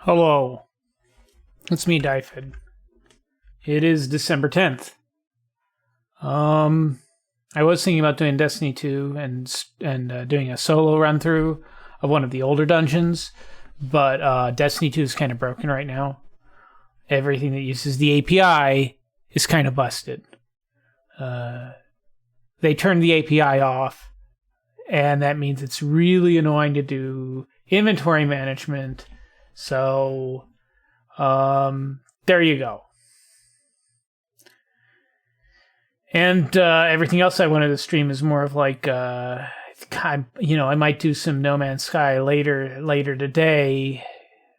Hello, it's me, Dyfed. It is December 10th. I was thinking about doing Destiny 2 and doing a solo run through of one of the older dungeons, but Destiny 2 is kind of broken right now. Everything that uses the API is kind of busted. They turned the API off, and that means it's really annoying to do inventory management. So, there you go. And everything else I wanted to stream is more of like, I might do some No Man's Sky later today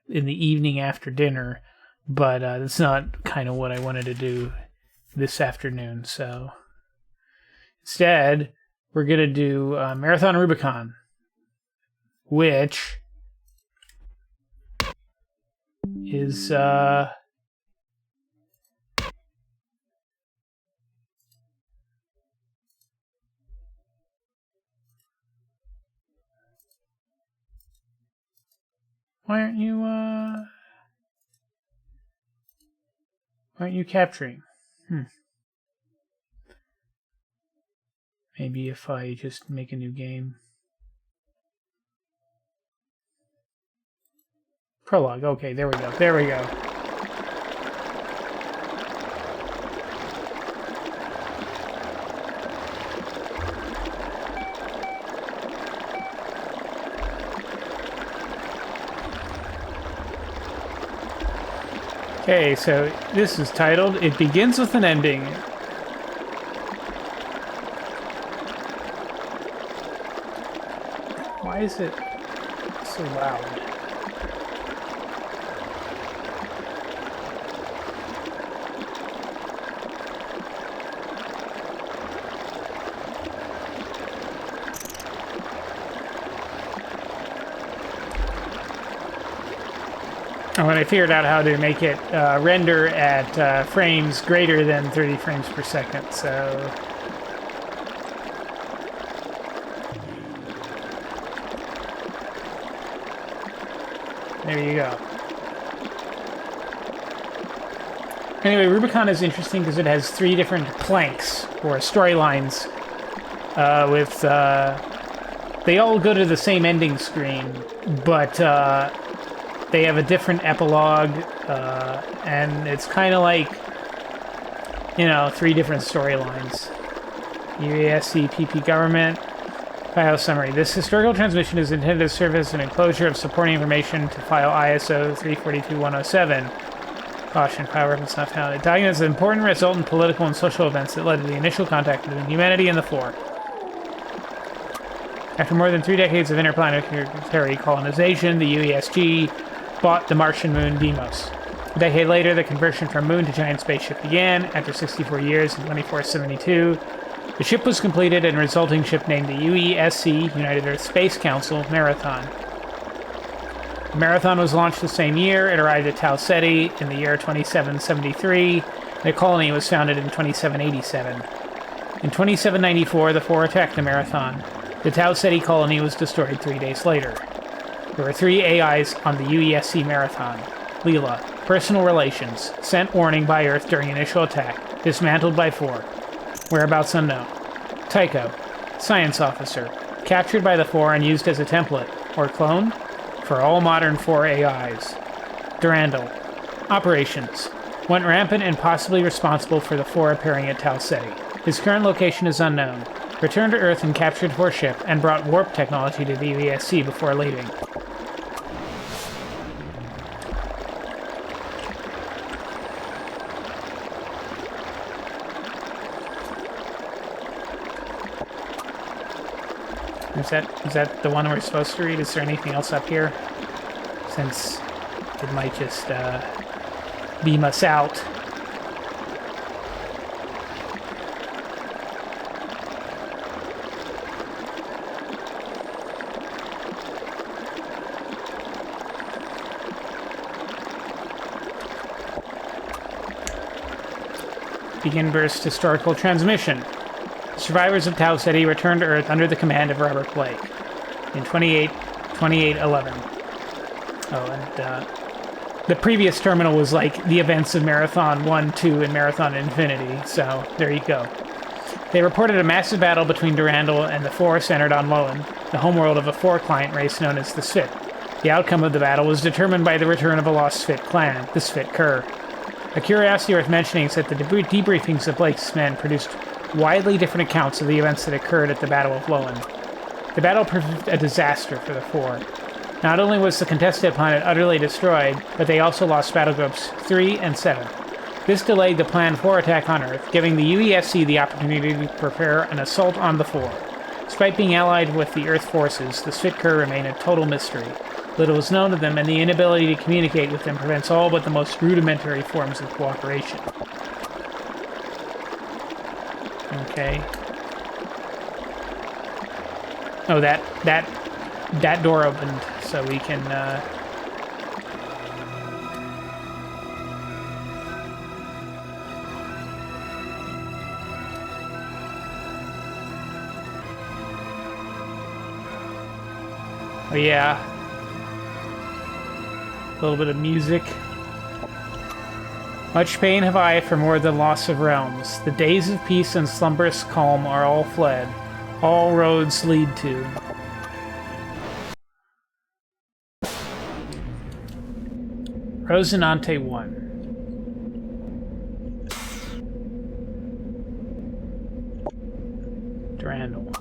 in the evening after dinner, but that's not kind of what I wanted to do this afternoon. So instead, we're going to do Marathon Rubicon, which is why aren't you capturing? Maybe if I just make a new game. Prologue. Okay, there we go. Okay, so this is titled It Begins with an Ending. Why is it so loud? When I figured out how to make it render at frames greater than 30 frames per second, so there you go. Anyway, Rubicon is interesting because it has 3 different planks or storylines they all go to the same ending screen, but they have a different epilogue, and it's kind of like, 3 different storylines. UASC PP government. File summary. This historical transmission is intended to serve as an enclosure of supporting information to file ISO 342107. Caution, file reference not found. It documents an important resultant political and social events that led to the initial contact between humanity and the Four. After more than 3 decades of interplanetary colonization, the UESG bought the Martian moon Deimos. A decade later, the conversion from moon to giant spaceship began. After 64 years, in 2472, the ship was completed and resulting ship named the UESC, United Earth Space Council, Marathon. The Marathon was launched the same year. It arrived at Tau Ceti in the year 2773, and a colony was founded in 2787. In 2794, the Four attacked the Marathon. The Tau Ceti colony was destroyed 3 days later. There were 3 AIs on the UESC Marathon. Leela, personal relations, sent warning by Earth during initial attack, dismantled by Four. Whereabouts unknown. Tycho, science officer, captured by the Four and used as a template, or clone, for all modern Four AIs. Durandal, operations, went rampant and possibly responsible for the Four appearing at Tau Ceti. His current location is unknown. Returned to Earth and captured Four ship and brought warp technology to the UESC before leaving. Is that the one we're supposed to read? Is there anything else up here? Since it might just beam us out. Begin burst historical transmission. Survivors of Tau Ceti returned to Earth under the command of Robert Blake in 2811. Oh, and The previous terminal was like the events of Marathon 1, 2, and Marathon Infinity, so there you go. They reported a massive battle between Durandal and the Four centered on Lowen, the homeworld of a four-client race known as the Svit. The outcome of the battle was determined by the return of a lost Svit clan, the Svit Kur. A curiosity worth mentioning is that the debriefings of Blake's men produced widely different accounts of the events that occurred at the Battle of Lowen. The battle proved a disaster for the Four. Not only was the contested planet utterly destroyed, but they also lost battle groups 3 and 7. This delayed the planned Four attack on Earth, giving the UESC the opportunity to prepare an assault on the Four. Despite being allied with the Earth forces, the Svit Kur remain a total mystery. Little is known of them, and the inability to communicate with them prevents all but the most rudimentary forms of cooperation. Okay. Oh, that door opened, so we can, Oh yeah. A little bit of music. Much pain have I for more than loss of realms. The days of peace and slumberous calm are all fled. All roads lead to. Rosinante 1. Durandal.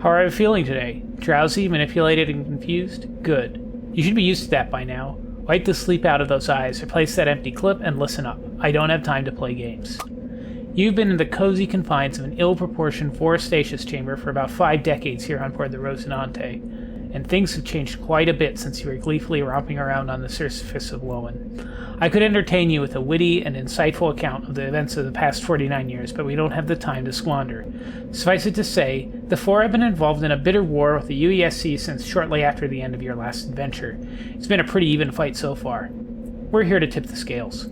How are you feeling today? Drowsy, manipulated, and confused? Good. You should be used to that by now. Wipe the sleep out of those eyes, replace that empty clip, and listen up. I don't have time to play games. You've been in the cozy confines of an ill-proportioned four-stasis chamber for about 5 decades here on board the Rosinante, and things have changed quite a bit since you were gleefully romping around on the surface of Lowen. I could entertain you with a witty and insightful account of the events of the past 49 years, but we don't have the time to squander. Suffice it to say, the Four have been involved in a bitter war with the UESC since shortly after the end of your last adventure. It's been a pretty even fight so far. We're here to tip the scales.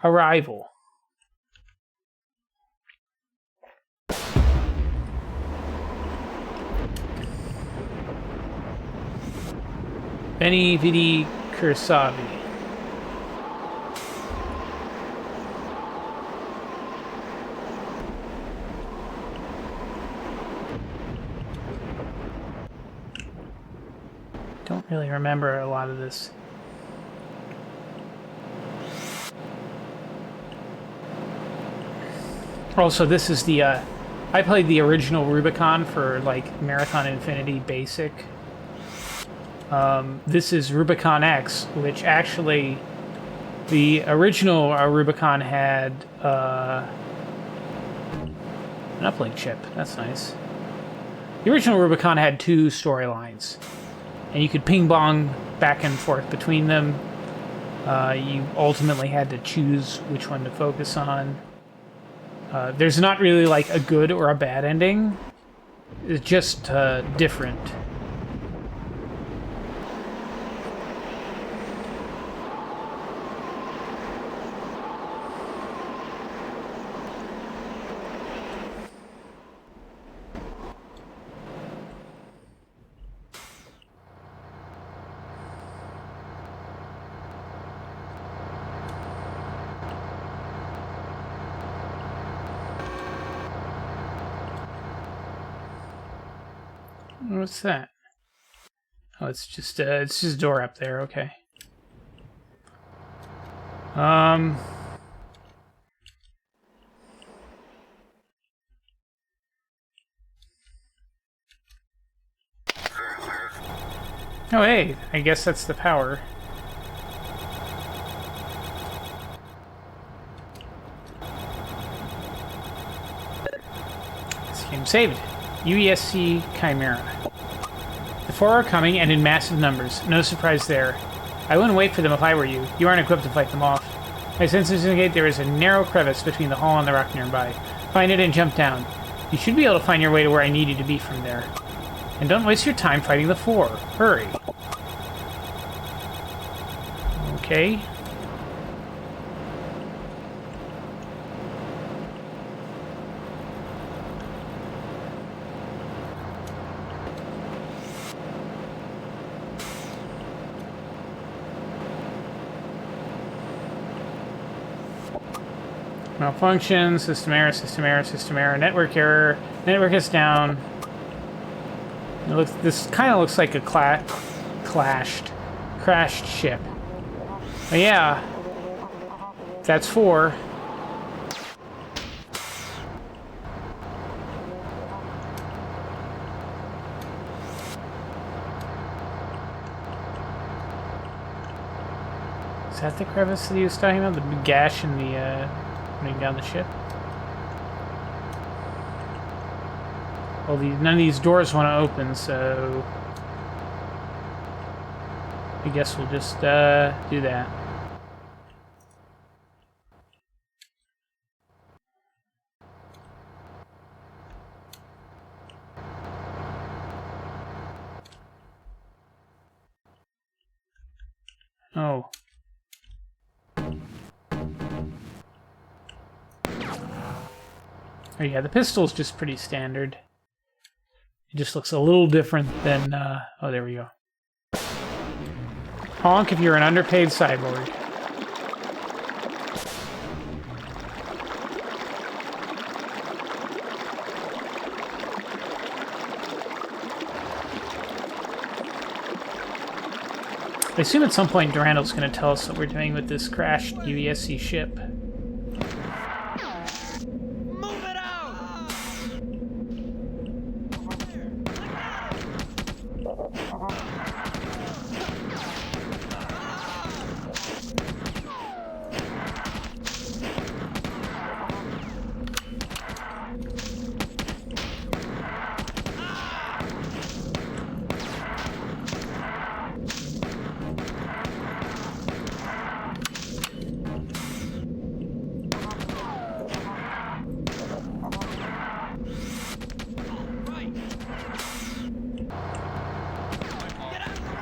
Arrival. Beni Vidi Kursavi. Don't really remember a lot of this. Also, this is the, I played the original Rubicon for, like, Marathon Infinity Basic. This is Rubicon X, which actually, the original Rubicon had, an uplink chip. That's nice. The original Rubicon had 2 storylines, and you could ping-pong back and forth between them. You ultimately had to choose which one to focus on. There's not really, like, a good or a bad ending. It's just different. What's that? Oh, it's just a door up there. Okay. Oh, hey, I guess that's the power. This game saved. UESC Chimera. The Four are coming, and in massive numbers. No surprise there. I wouldn't wait for them if I were you. You aren't equipped to fight them off. My sensors indicate there is a narrow crevice between the hall and the rock nearby. Find it and jump down. You should be able to find your way to where I need you to be from there. And don't waste your time fighting the Four. Hurry. Okay. Malfunction, system error, system error, system error, network error, network is down. This kind of looks like a crashed ship. But yeah, that's 4. Is that the crevice that he was talking about? The big gash in the running down the ship? Well, none of these doors want to open, so I guess we'll just do that. Oh. Oh yeah, the pistol's just pretty standard. It just looks a little different than, oh, there we go. Honk if you're an underpaid cyborg. I assume at some point Durandal's going to tell us what we're doing with this crashed UESC ship.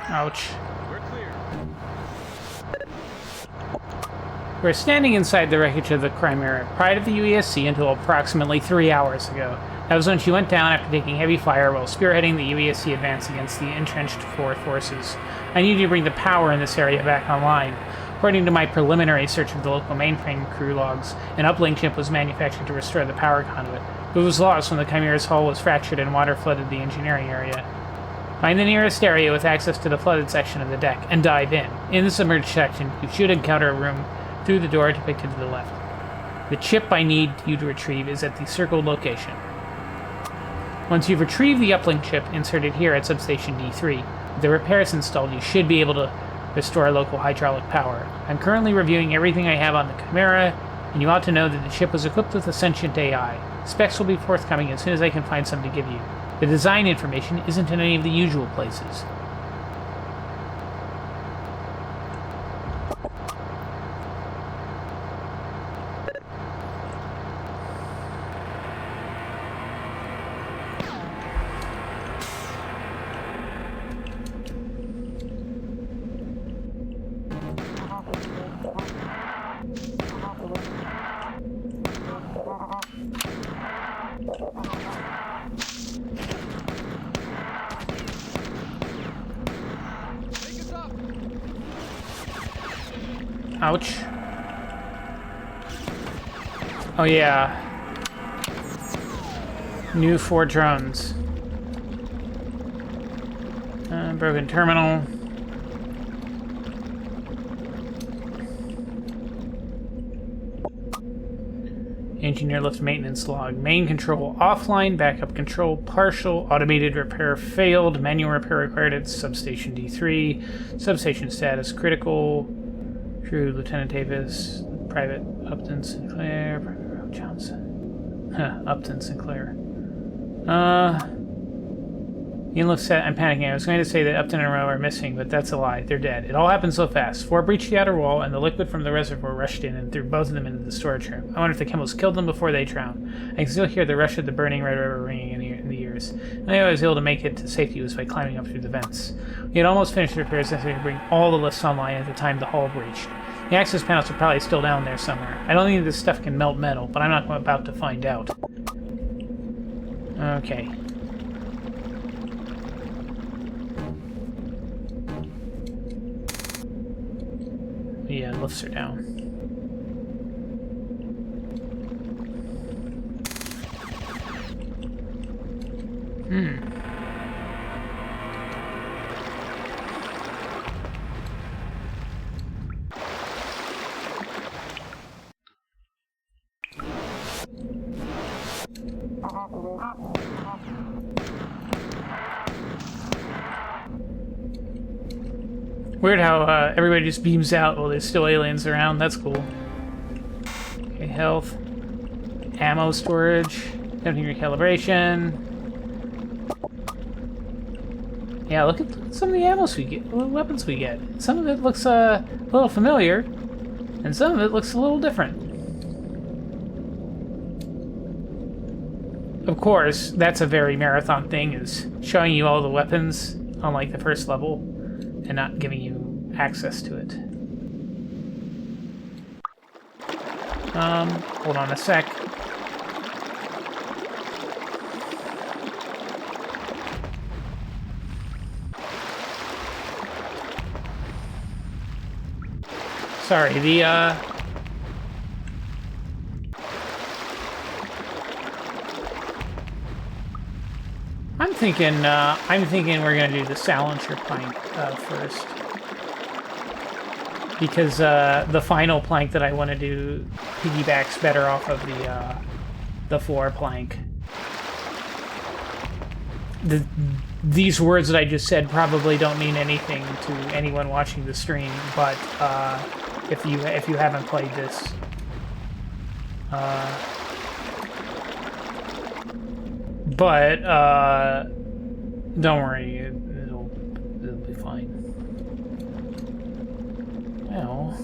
Ouch. We're clear. We're standing inside the wreckage of the Chimera, pride of the UESC, until approximately 3 hours ago. That was when she went down after taking heavy fire while spearheading the UESC advance against the entrenched forces. I needed to bring the power in this area back online. According to my preliminary search of the local mainframe crew logs, an uplink chip was manufactured to restore the power conduit. It was lost when the Chimera's hull was fractured and water flooded the engineering area. Find the nearest area with access to the flooded section of the deck, and dive in. In the submerged section, you should encounter a room through the door depicted to the left. The chip I need you to retrieve is at the circled location. Once you've retrieved the uplink chip inserted here at substation D3, with the repairs installed, you should be able to restore local hydraulic power. I'm currently reviewing everything I have on the Chimera, and you ought to know that the ship was equipped with a sentient AI. Specs will be forthcoming as soon as I can find some to give you. The design information isn't in any of the usual places. Ouch. Oh yeah. New 4 drones. Broken terminal. Engineer lift maintenance log. Main control offline. Backup control partial. Automated repair failed. Manual repair required at substation D3. Substation status critical. Crew Lieutenant Davis. Private Upton Sinclair. Private Johnson. Upton Sinclair. Ian looks set. I'm panicking. I was going to say that Upton and Rowe are missing, but that's a lie. They're dead. It all happened so fast. 4 breached the outer wall, and the liquid from the reservoir rushed in and threw both of them into the storage room. I wonder if the chemicals killed them before they drowned. I can still hear the rush of the burning red river ringing in the ears. The only way I was able to make it to safety was by climbing up through the vents. We had almost finished the repairs necessary to bring all the lifts online at the time the hull breached. The access panels are probably still down there somewhere. I don't think this stuff can melt metal, but I'm not about to find out. Okay. Yeah, lifts are down. Weird how everybody just beams out while there's still aliens around. That's cool. Okay, health. Ammo storage. Attempting recalibration. Yeah, look at some of the ammo we get, weapons we get. Some of it looks a little familiar, and some of it looks a little different. Of course, that's a very marathon thing, is showing you all the weapons on like the first level and not giving you access to it. Hold on a sec. Sorry, the I'm thinking we're gonna do the Salinger plank first, because the final plank that I want to do piggybacks better off of the floor plank. These words that I just said probably don't mean anything to anyone watching the stream, but if you haven't played this, but don't worry, it'll be fine. Well,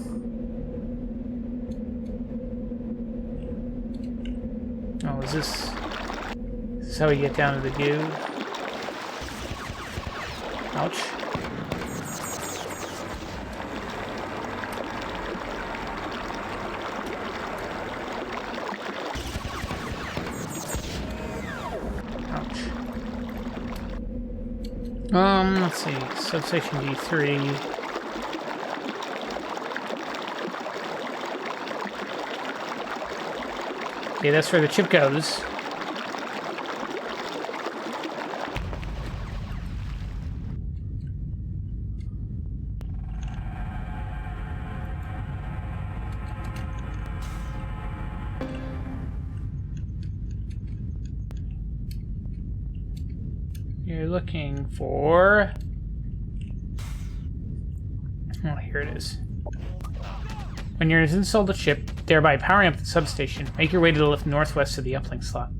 oh, is this how we get down to the goo? Ouch. Let's see, substation D3. Okay, that's where the chip goes. You're looking for... Oh, here it is. When you're installed the chip, thereby powering up the substation, make your way to the lift northwest of the uplink slot.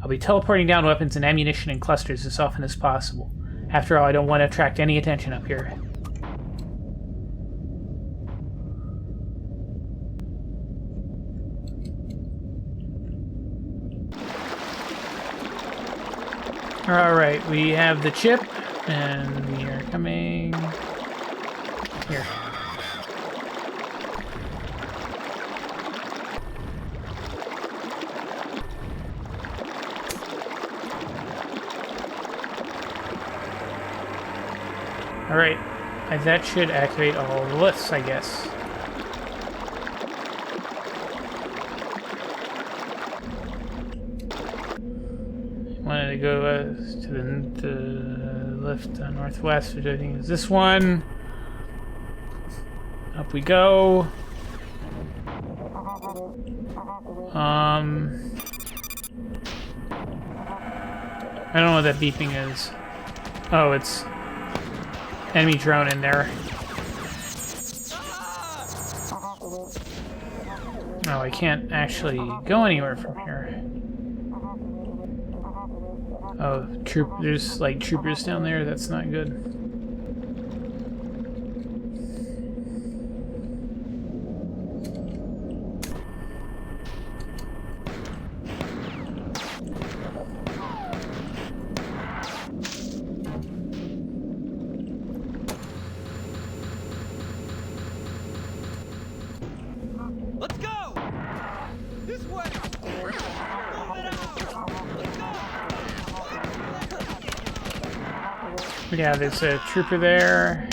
I'll be teleporting down weapons and ammunition in clusters as often as possible. After all, I don't want to attract any attention up here. Alright, we have the chip, and we are coming here. Alright, that should activate all the lifts, I guess. Wanted to go to the lift northwest, which I think is this one. Up we go. I don't know what that beeping is. Oh, it's enemy drone in there. Oh, I can't actually go anywhere from here. Oh, there's like troopers down there. That's not good. Let's go! This way! Move it out! Let's go! Yeah, there's a trooper there.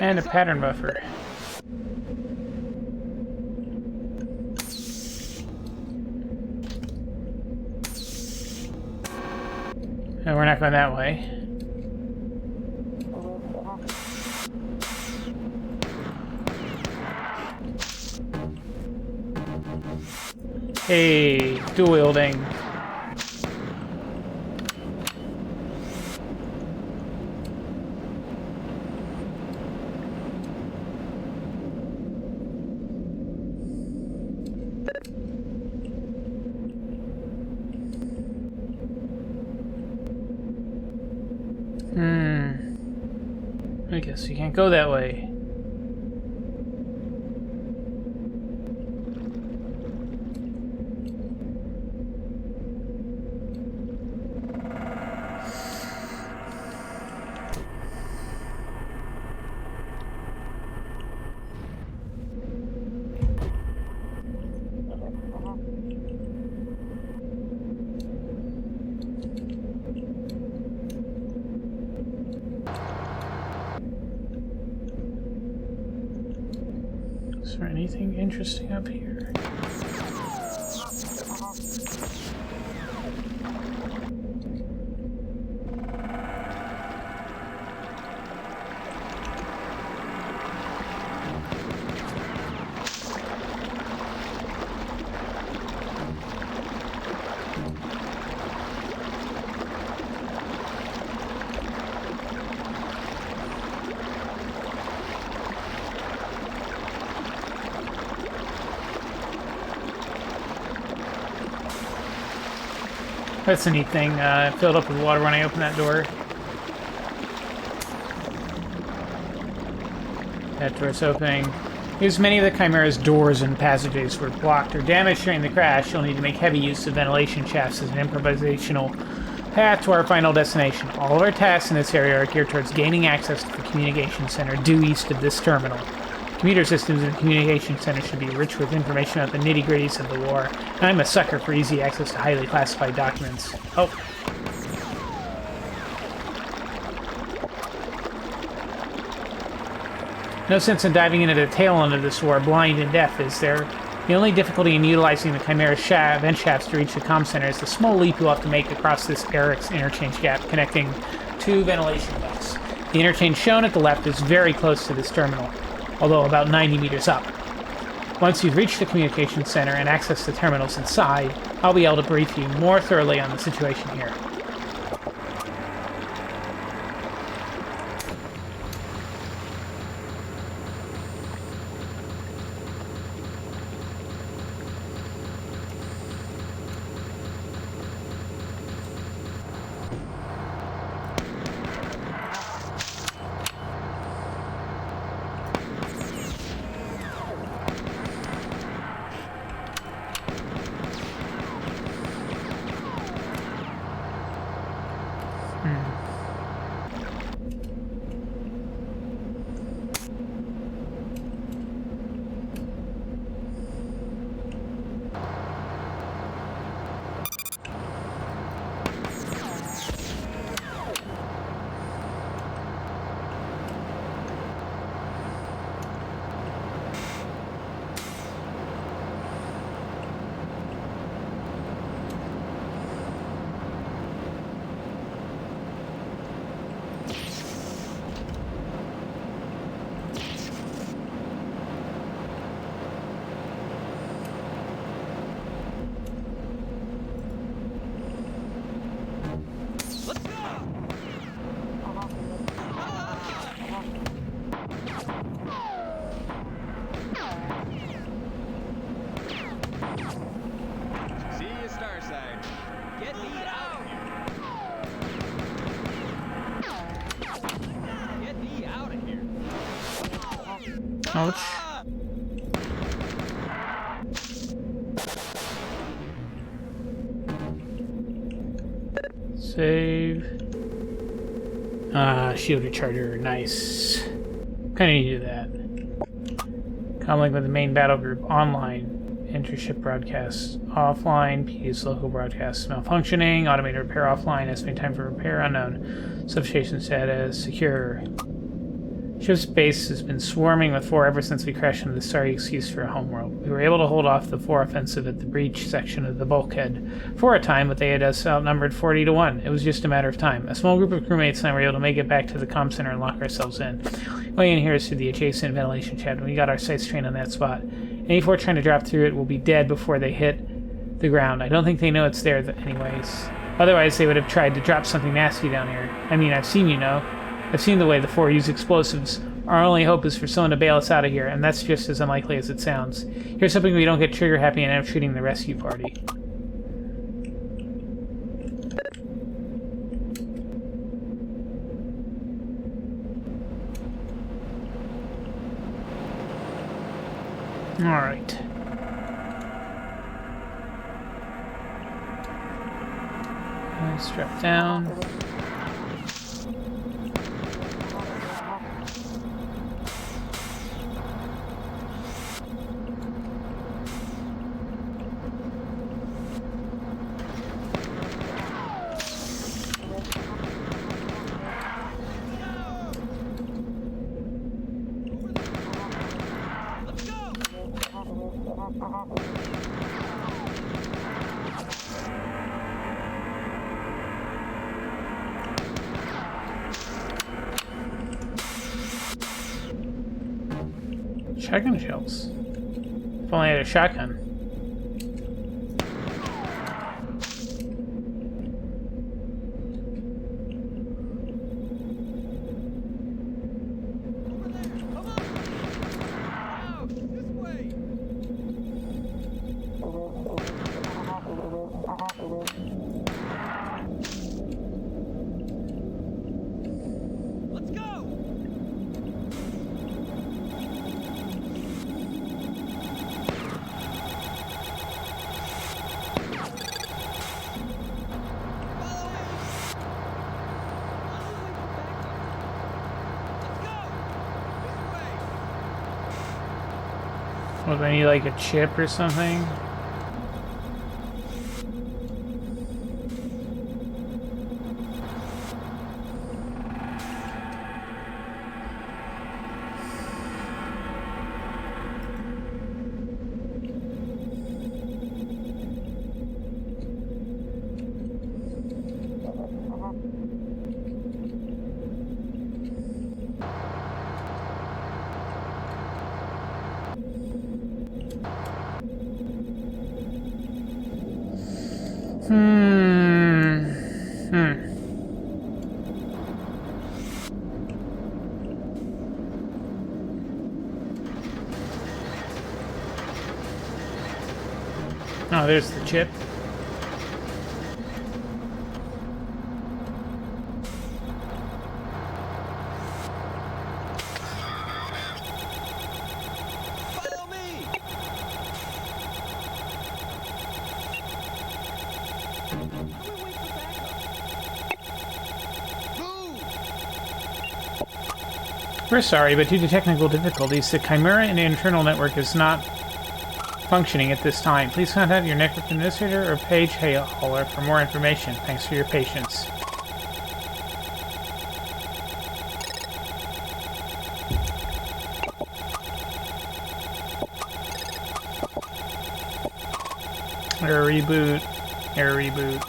And a pattern buffer. No, we're not going that way. Hey, dual wielding. I guess you can't go that way. Is there anything interesting up here? That's a neat thing. It filled up with water when I opened that door. That door's opening. Because many of the Chimera's doors and passages were blocked or damaged during the crash, you'll need to make heavy use of ventilation shafts as an improvisational path to our final destination. All of our tasks in this area are geared towards gaining access to the communication center due east of this terminal. Computer systems in the communication center should be rich with information about the nitty-gritties of the war, and I'm a sucker for easy access to highly classified documents. Oh. No sense in diving into the tail end of this war blind and deaf, is there? The only difficulty in utilizing the Chimera's vent shafts to reach the comm center is the small leap you'll have to make across this Eric's interchange gap connecting two ventilation ducts. The interchange shown at the left is very close to this terminal, although about 90 meters up. Once you've reached the communication center and access the terminals inside, I'll be able to brief you more thoroughly on the situation here. Ouch. Save. Shield recharger. Nice. Kinda need to do that. Comlink with the main battle group online. Intership broadcast offline. PD's local broadcast malfunctioning. Automated repair offline. Estimated time for repair unknown. Substation status secure. Ship's base has been swarming with 4 ever since we crashed into the sorry excuse for a homeworld. We were able to hold off the 4 offensive at the breach section of the bulkhead for a time, but they had us outnumbered 40 to 1. It was just a matter of time. A small group of crewmates and I were able to make it back to the comm center and lock ourselves in. Way in here is through the adjacent ventilation shaft, and we got our sights trained on that spot. Any 4 trying to drop through it will be dead before they hit the ground. I don't think they know it's there anyways. Otherwise, they would have tried to drop something nasty down here. I mean, I've seen the way the 4 use explosives. Our only hope is for someone to bail us out of here, and that's just as unlikely as it sounds. Here's hoping we don't get trigger happy and end up shooting the rescue party. Alright. Strap down. Shotgun shells. If only I had a shotgun. Well, I need like a chip or something. Oh, there's the chip. Follow me. We're sorry, but due to technical difficulties, the Chimera and internal network is not functioning at this time. Please contact your network administrator or page hauler for more information. Thanks for your patience. Error reboot. Error reboot.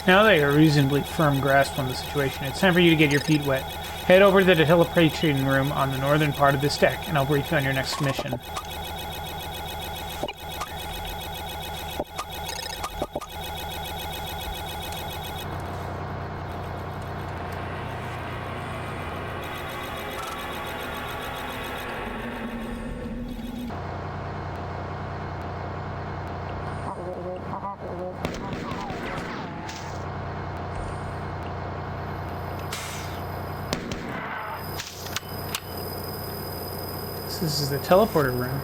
Now that you have a reasonably firm grasp on the situation, it's time for you to get your feet wet. Head over to the teleportation room on the northern part of this deck, and I'll brief you on your next mission. guess this is the teleporter room.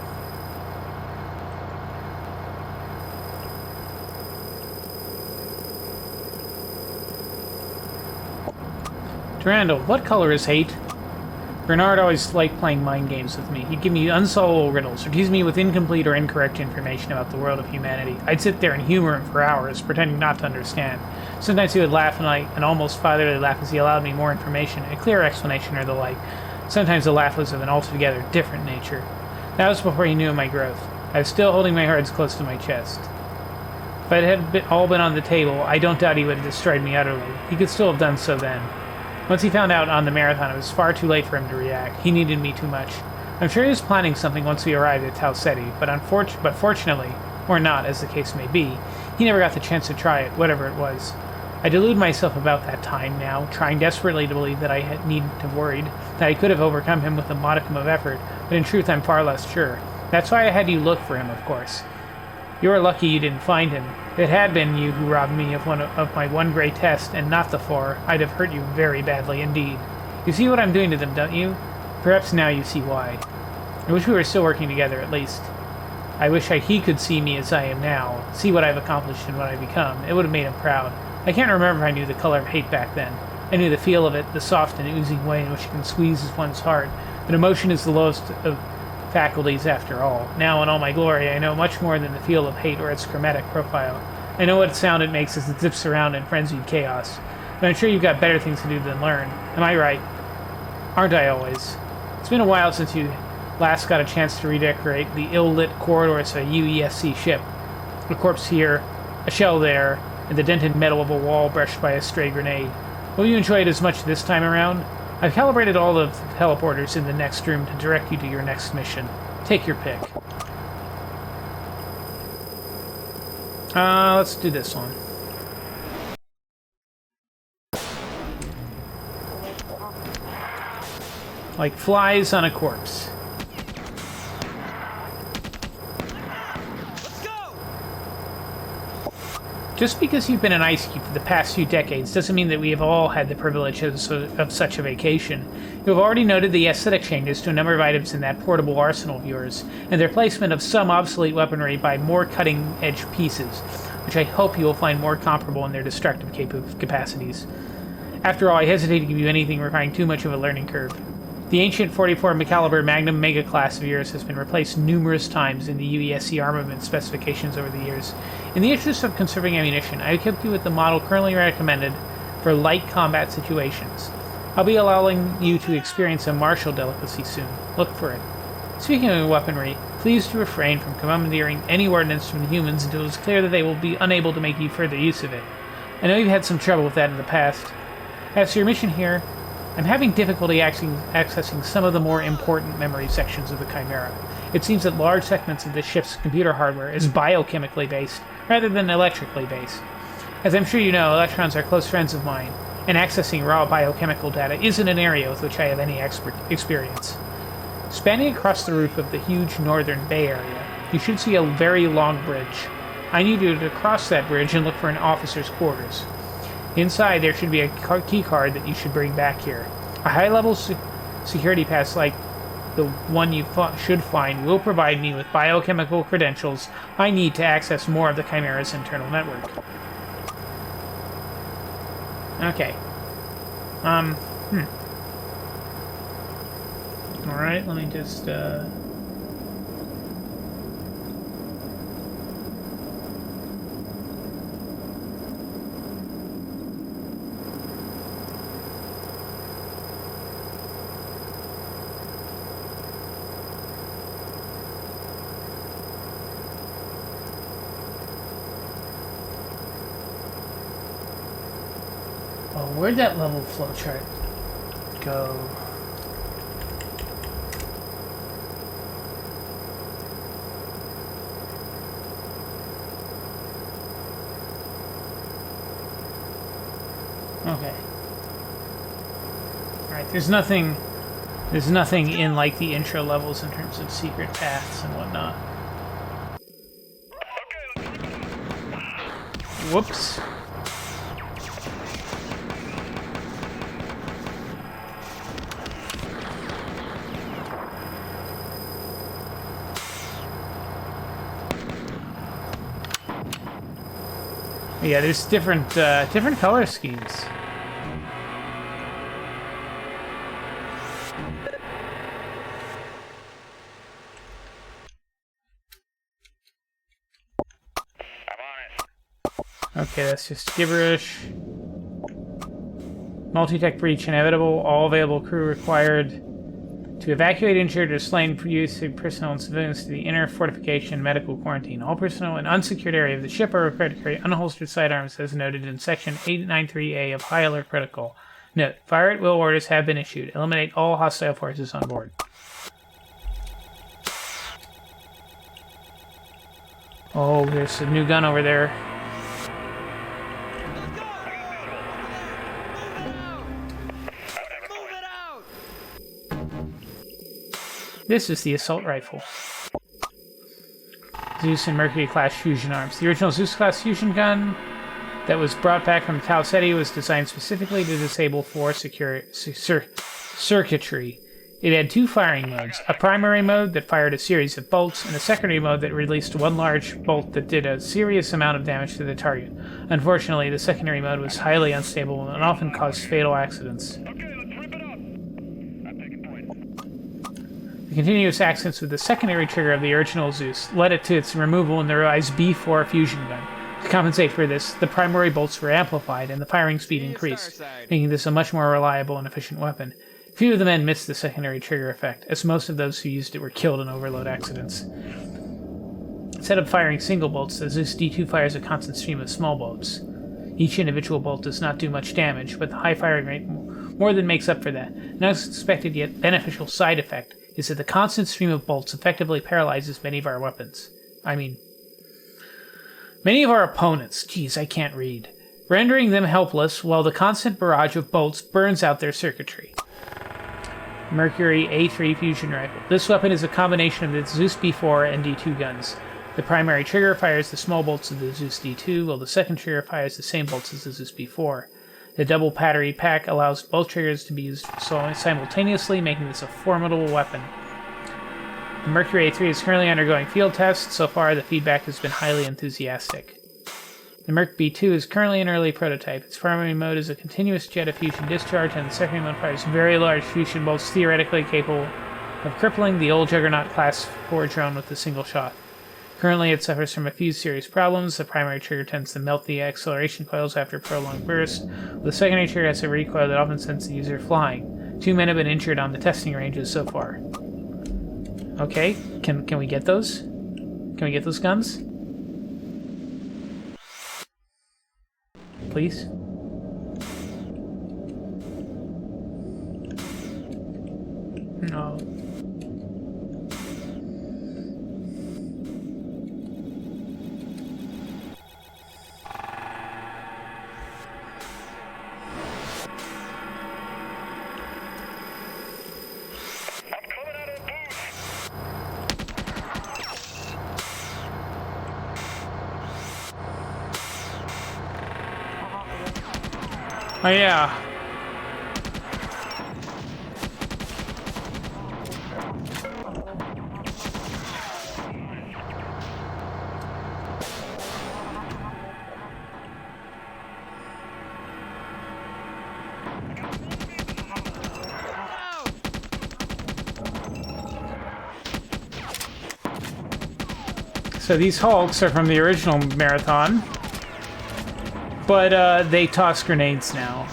Durandal, what color is hate? Bernard always liked playing mind games with me. He'd give me unsolvable riddles, or tease me with incomplete or incorrect information about the world of humanity. I'd sit there and humor him for hours, pretending not to understand. Sometimes he would laugh, and an almost fatherly laugh as he allowed me more information, a clear explanation or the like. Sometimes the laugh was of an altogether different nature. That was before he knew of my growth. I was still holding my cards close to my chest. If it had all been on the table, I don't doubt he would have destroyed me utterly. He could still have done so then. Once he found out on the marathon, it was far too late for him to react. He needed me too much. I'm sure he was planning something once we arrived at Tau Ceti, but fortunately, or not, as the case may be, he never got the chance to try it, whatever it was. I delude myself about that time now, trying desperately to believe that I had needn't have worried, that I could have overcome him with a modicum of effort, but in truth I'm far less sure. That's why I had you look for him, of course. You were lucky you didn't find him. If it had been you who robbed me of my one great test, and not the 4, I'd have hurt you very badly indeed. You see what I'm doing to them, don't you? Perhaps now you see why. I wish we were still working together, at least. I wish he could see me as I am now, see what I've accomplished and what I've become. It would have made him proud. I can't remember if I knew the color of hate back then. I knew the feel of it, the soft and oozing way in which it can squeeze one's heart, but emotion is the lowest of faculties after all. Now in all my glory, I know much more than the feel of hate or its chromatic profile. I know what sound it makes as it zips around in frenzied chaos. But I'm sure you've got better things to do than learn. Am I right? Aren't I always? It's been a while since you last got a chance to redecorate the ill-lit corridors of a UESC ship. A corpse here, a shell there, and the dented metal of a wall brushed by a stray grenade. Will you enjoy it as much this time around? I've calibrated all of the teleporters in the next room to direct you to your next mission. Take your pick. Let's do this one. Like flies on a corpse. Let's go! Just because you've been an ice cube for the past few decades doesn't mean that we have all had the privilege of such a vacation. You have already noted the aesthetic changes to a number of items in that portable arsenal of yours, and the replacement of some obsolete weaponry by more cutting-edge pieces, which I hope you will find more comparable in their destructive capacities. After all, I hesitate to give you anything requiring too much of a learning curve. The ancient 44 caliber Magnum Mega class of yours has been replaced numerous times in the UESC armament specifications over the years. In the interest of conserving ammunition, I equipped you with the model currently recommended for light combat situations. I'll be allowing you to experience a martial delicacy soon. Look for it. Speaking of weaponry, please to refrain from commandeering any ordnance from the humans until it is clear that they will be unable to make you further use of it. I know you've had some trouble with that in the past. As for your mission here, I'm having difficulty accessing some of the more important memory sections of the Chimera. It seems that large segments of the ship's computer hardware is biochemically based, rather than electrically based. As I'm sure you know, electrons are close friends of mine, and accessing raw biochemical data isn't an area with which I have any experience. Spanning across the roof of the huge northern Bay Area, you should see a very long bridge. I need you to cross that bridge and look for an officer's quarters. Inside, there should be a key card that you should bring back here. A high-level security pass like the one you should find will provide me with biochemical credentials I need to access more of the Chimera's internal network. Okay. Alright, let me just, Oh, where'd that level flowchart go? Okay. Alright, there's nothing in like the intro levels in terms of secret paths and whatnot. Whoops. Yeah, there's different color schemes. Okay, that's just gibberish. Multi-tech breach inevitable. All available crew required to evacuate injured or slain personnel and civilians to the inner fortification medical quarantine. All personnel in unsecured area of the ship are required to carry unholstered sidearms as noted in Section 893A of High Alert Protocol. Note, fire at will orders have been issued. Eliminate all hostile forces on board. Oh, there's a new gun over there. This is the assault rifle. Zeus and Mercury-class fusion arms. The original Zeus-class fusion gun that was brought back from Tau Ceti was designed specifically to disable four circuitry. It had two firing modes, a primary mode that fired a series of bolts, and a secondary mode that released one large bolt that did a serious amount of damage to the target. Unfortunately, the secondary mode was highly unstable and often caused fatal accidents. The continuous accidents with the secondary trigger of the original Zeus led it to its removal in the revised B4 fusion gun. To compensate for this, the primary bolts were amplified and the firing speed increased, making this a much more reliable and efficient weapon. Few of the men missed the secondary trigger effect, as most of those who used it were killed in overload accidents. Instead of firing single bolts, the Zeus D2 fires a constant stream of small bolts. Each individual bolt does not do much damage, but the high firing rate more than makes up for that. An unexpected yet beneficial side effect is that the constant stream of bolts effectively paralyzes many of our weapons. Many of our opponents. Geez, I can't read. Rendering them helpless while the constant barrage of bolts burns out their circuitry. Mercury A3 fusion rifle. This weapon is a combination of the Zeus B4 and D2 guns. The primary trigger fires the small bolts of the Zeus D2, while the second trigger fires the same bolts as the Zeus B4. The double battery pack allows both triggers to be used simultaneously, making this a formidable weapon. The Mercury A3 is currently undergoing field tests. So far, the feedback has been highly enthusiastic. The Merc B2 is currently an early prototype. Its primary mode is a continuous jet of fusion discharge, and the secondary mode fires very large fusion bolts theoretically capable of crippling the old Juggernaut Class 4 drone with a single shot. Currently, it suffers from a few serious problems. The primary trigger tends to melt the acceleration coils after a prolonged burst. The secondary trigger has a recoil that often sends the user flying. 2 men have been injured on the testing ranges so far. Okay, can we get those? Can we get those guns? Please? No. Oh yeah. So these Hulks are from the original marathon. But they toss grenades now.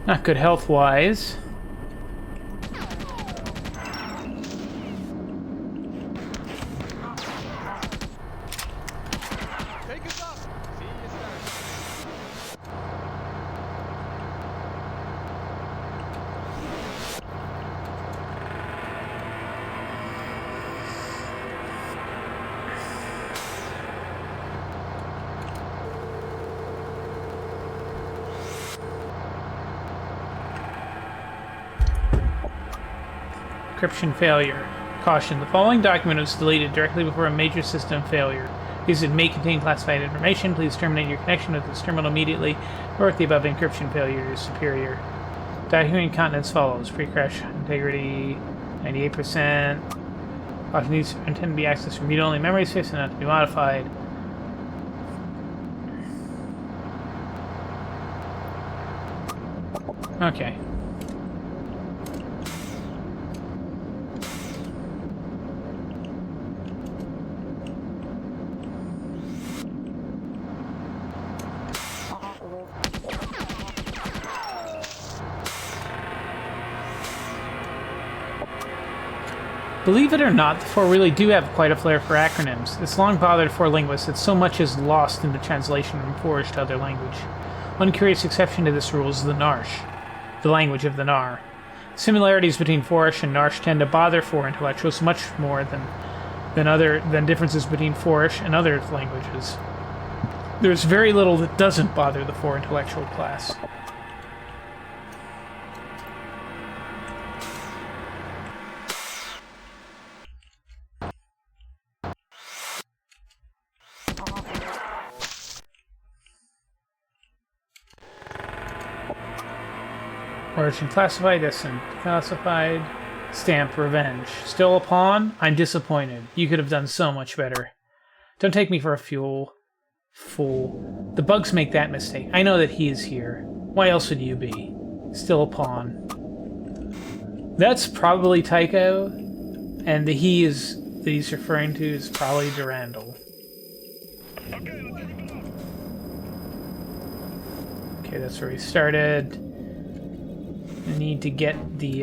Not good health-wise. Take us up. See you soon. Encryption failure. Caution, the following document was deleted directly before a major system failure. This may contain classified information. Please terminate your connection with this terminal immediately, or if the above encryption failure is superior. Document contents follows. Pre-crash integrity 98%. Often these are intended to be accessed from read-only memory space and not to be modified. Okay. Believe it or not, the four really do have quite a flair for acronyms. It's long bothered for linguists that so much is lost in the translation from Forge to other language. One curious exception to this rule is the Narsh, the language of the Nar. Similarities between Forish and Narsh tend to bother Four intellectuals much more than differences between Forish and other languages. There's very little that doesn't bother the Four intellectual class. Origin classified, destined classified, stamp revenge. Still a pawn? I'm disappointed. You could have done so much better. Don't take me for a fool. The bugs make that mistake. I know that he is here. Why else would you be? Still a pawn. That's probably Tycho, and the he is that he's referring to is probably Durandal. Okay, that's where we started. I need to get the,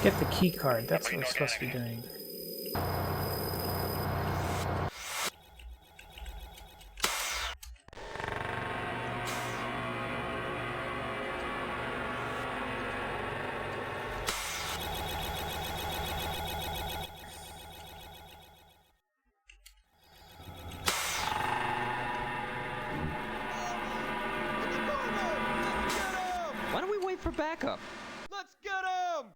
get the key card. That's what we're supposed to be doing. Why don't we wait for backup? Let's get him!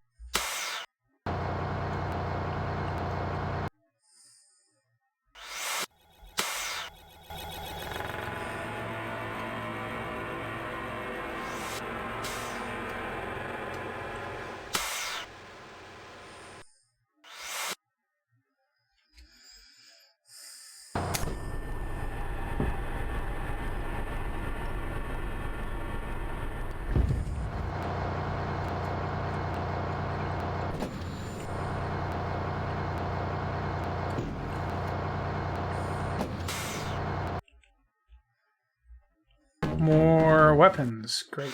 More weapons. Great.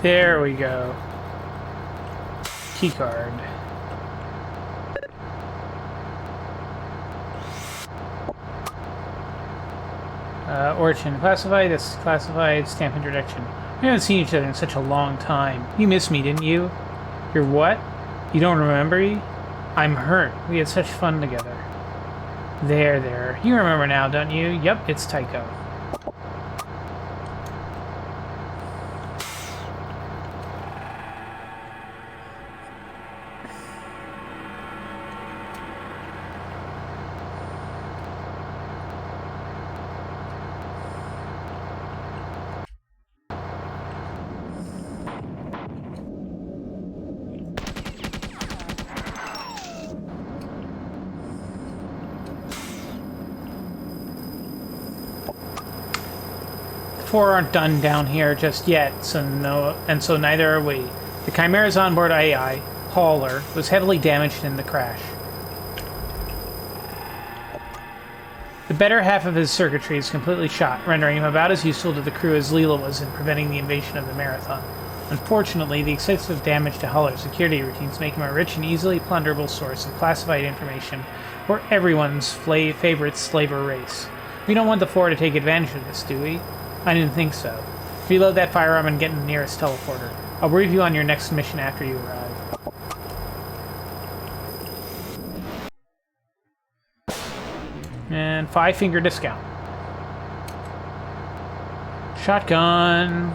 There we go. Keycard. Origin classified, that's classified, stamp introduction. We haven't seen each other in such a long time. You missed me, didn't you? You're what? You don't remember me? I'm hurt. We had such fun together. There. You remember now, don't you? Yep, it's Tycho. Four aren't done down here just yet, so neither are we. The Chimera's onboard AI, Hauler, was heavily damaged in the crash. The better half of his circuitry is completely shot, rendering him about as useful to the crew as Leela was in preventing the invasion of the Marathon. Unfortunately, the excessive damage to Hull security routines make him a rich and easily plunderable source of classified information for everyone's favorite slaver race. We don't want the Four to take advantage of this, do we? I didn't think so. Reload that firearm and get in the nearest teleporter. I'll brief you on your next mission after you arrive. And 5-finger discount. Shotgun.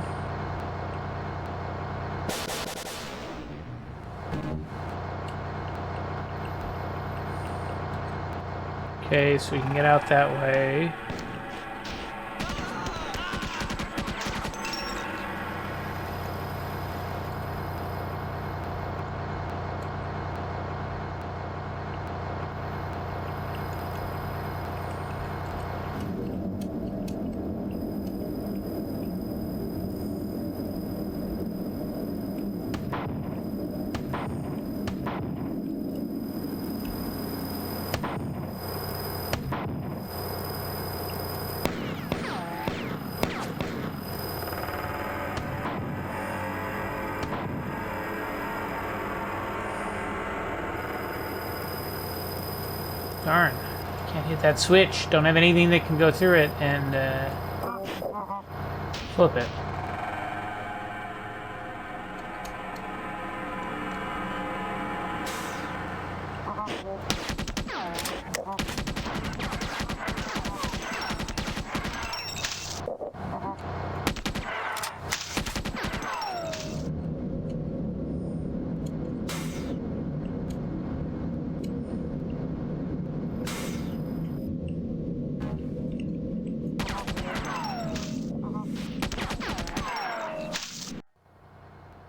Okay, so we can get out that way. Darn. Can't hit that switch. Don't have anything that can go through it and flip it.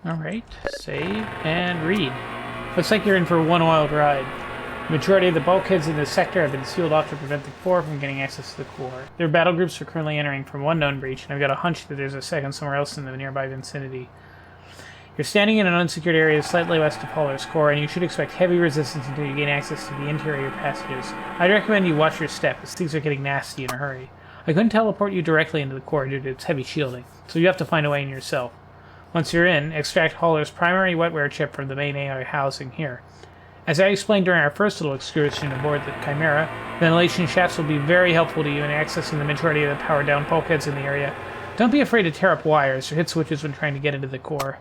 Alright, save and read. Looks like you're in for a one-wild ride. The majority of the bulkheads in this sector have been sealed off to prevent the core from getting access to the core. Their battle groups are currently entering from one known breach, and I've got a hunch that there's a second somewhere else in the nearby vicinity. You're standing in an unsecured area slightly west of Pollar's core, and you should expect heavy resistance until you gain access to the interior passages. I'd recommend you watch your step, as things are getting nasty in a hurry. I couldn't teleport you directly into the core due to its heavy shielding, so you have to find a way in yourself. Once you're in, extract Haller's primary wetware chip from the main AI housing here. As I explained during our first little excursion aboard the Chimera, ventilation shafts will be very helpful to you in accessing the majority of the powered-down bulkheads in the area. Don't be afraid to tear up wires or hit switches when trying to get into the core.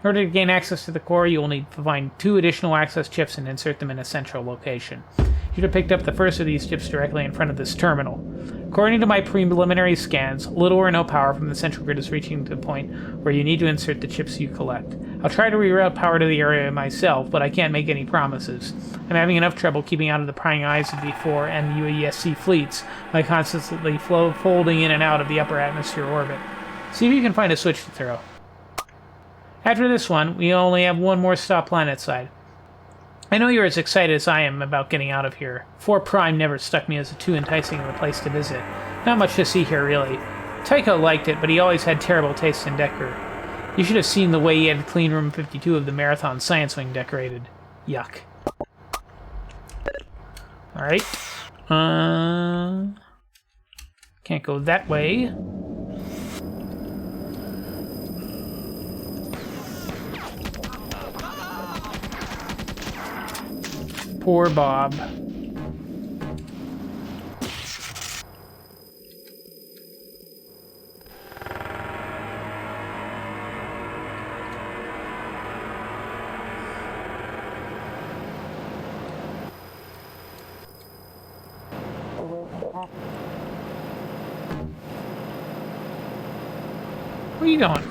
In order to gain access to the core, you will need to find 2 additional access chips and insert them in a central location. You should have picked up the first of these chips directly in front of this terminal. According to my preliminary scans, little or no power from the central grid is reaching the point where you need to insert the chips you collect. I'll try to reroute power to the area myself, but I can't make any promises. I'm having enough trouble keeping out of the prying eyes of the 4 and UESC fleets by constantly folding in and out of the upper atmosphere orbit. See if you can find a switch to throw. After this one, we only have one more stop planetside. I know you're as excited as I am about getting out of here. 4 Prime never struck me as too enticing of a place to visit. Not much to see here, really. Tycho liked it, but he always had terrible taste in decor. You should have seen the way he had Clean Room 52 of the Marathon Science Wing decorated. Yuck. Alright. Can't go that way. Poor Bob. Where are you going?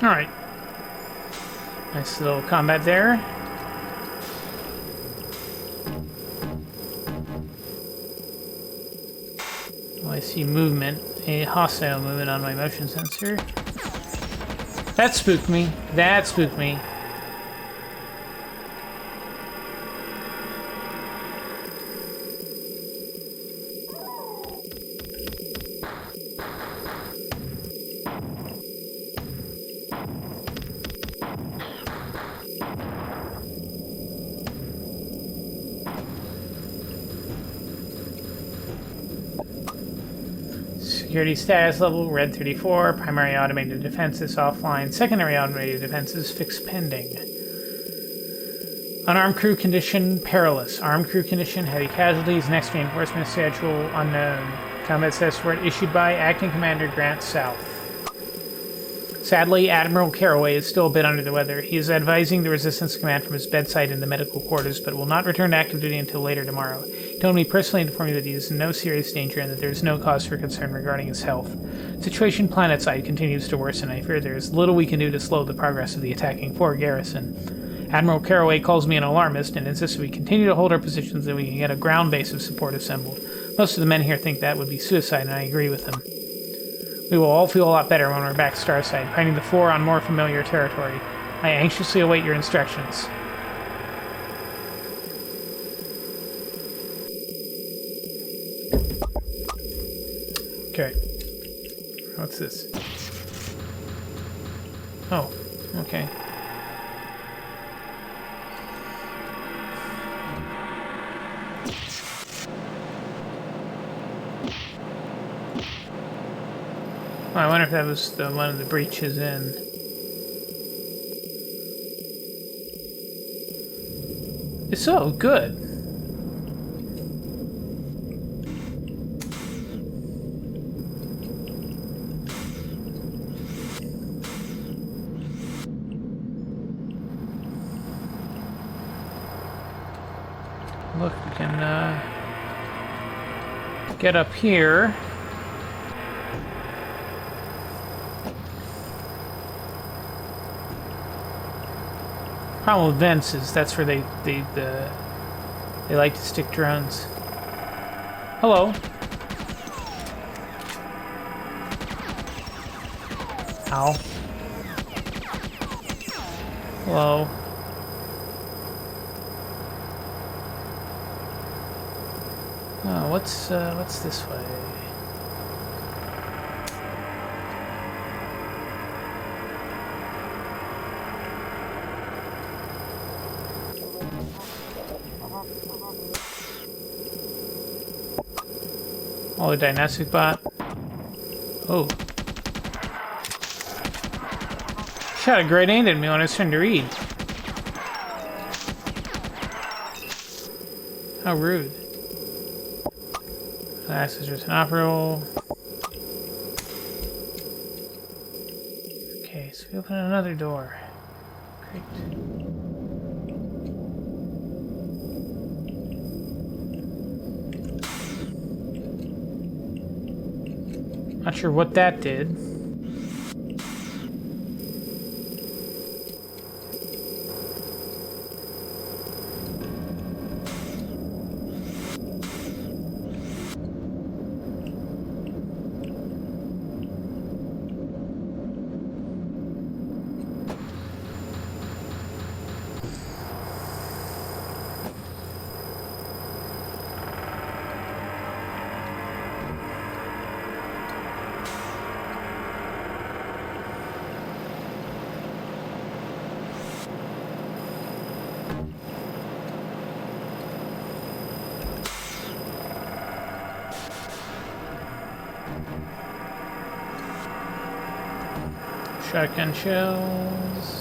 Alright. Nice little combat there. Oh, I see movement. A hostile movement on my motion sensor. That spooked me. That spooked me. Security status level, red 34. Primary automated defenses offline. Secondary automated defenses fixed pending. Unarmed crew condition, perilous. Armed crew condition, heavy casualties. Next reinforcement schedule, unknown. Combat status report issued by Acting Commander Grant South. Sadly, Admiral Caraway is still a bit under the weather. He is advising the Resistance Command from his bedside in the medical quarters, but will not return to active duty until later tomorrow. He told me personally to inform me that he is in no serious danger and that there is no cause for concern regarding his health. Situation planetside continues to worsen. I fear there is little we can do to slow the progress of the attacking Fort Garrison. Admiral Caraway calls me an alarmist and insists we continue to hold our positions and we can get a ground base of support assembled. Most of the men here think that would be suicide, and I agree with them. We will all feel a lot better when we're back Starside, finding the floor on more familiar territory. I anxiously await your instructions. Okay. What's this? Oh, okay. Oh, I wonder if that was the one of the breaches in. It's so good. Look, we can get up here. Problem with vents is that's where they like to stick drones. Hello. Ow. Hello. Oh, what's this way? Oh, a dynastic bot. Oh. Shot a grenade at me when I was trying to read. How rude. Access is inoperable. Okay, so we open another door. Great. Not sure what that did. Shotgun shells.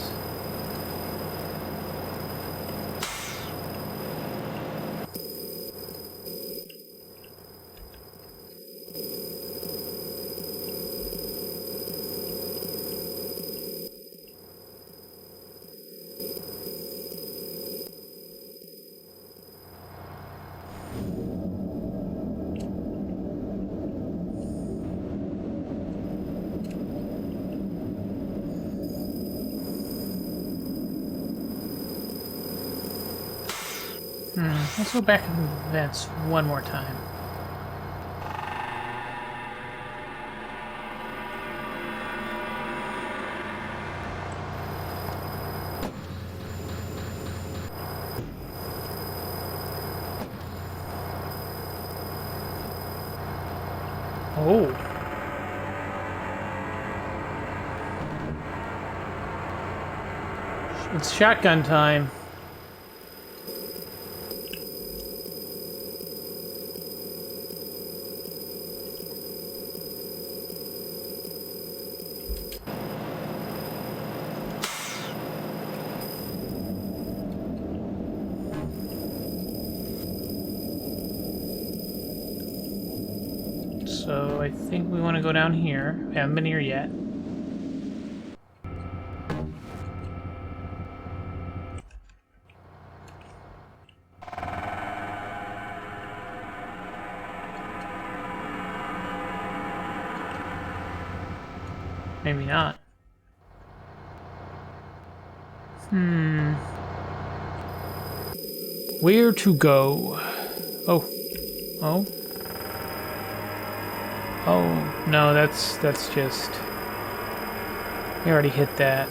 Let's go back to the events one more time. Oh. It's shotgun time. So I think we want to go down here. We haven't been here yet. Maybe not. Where to go? Oh. Oh. Oh, no, that's just... We already hit that.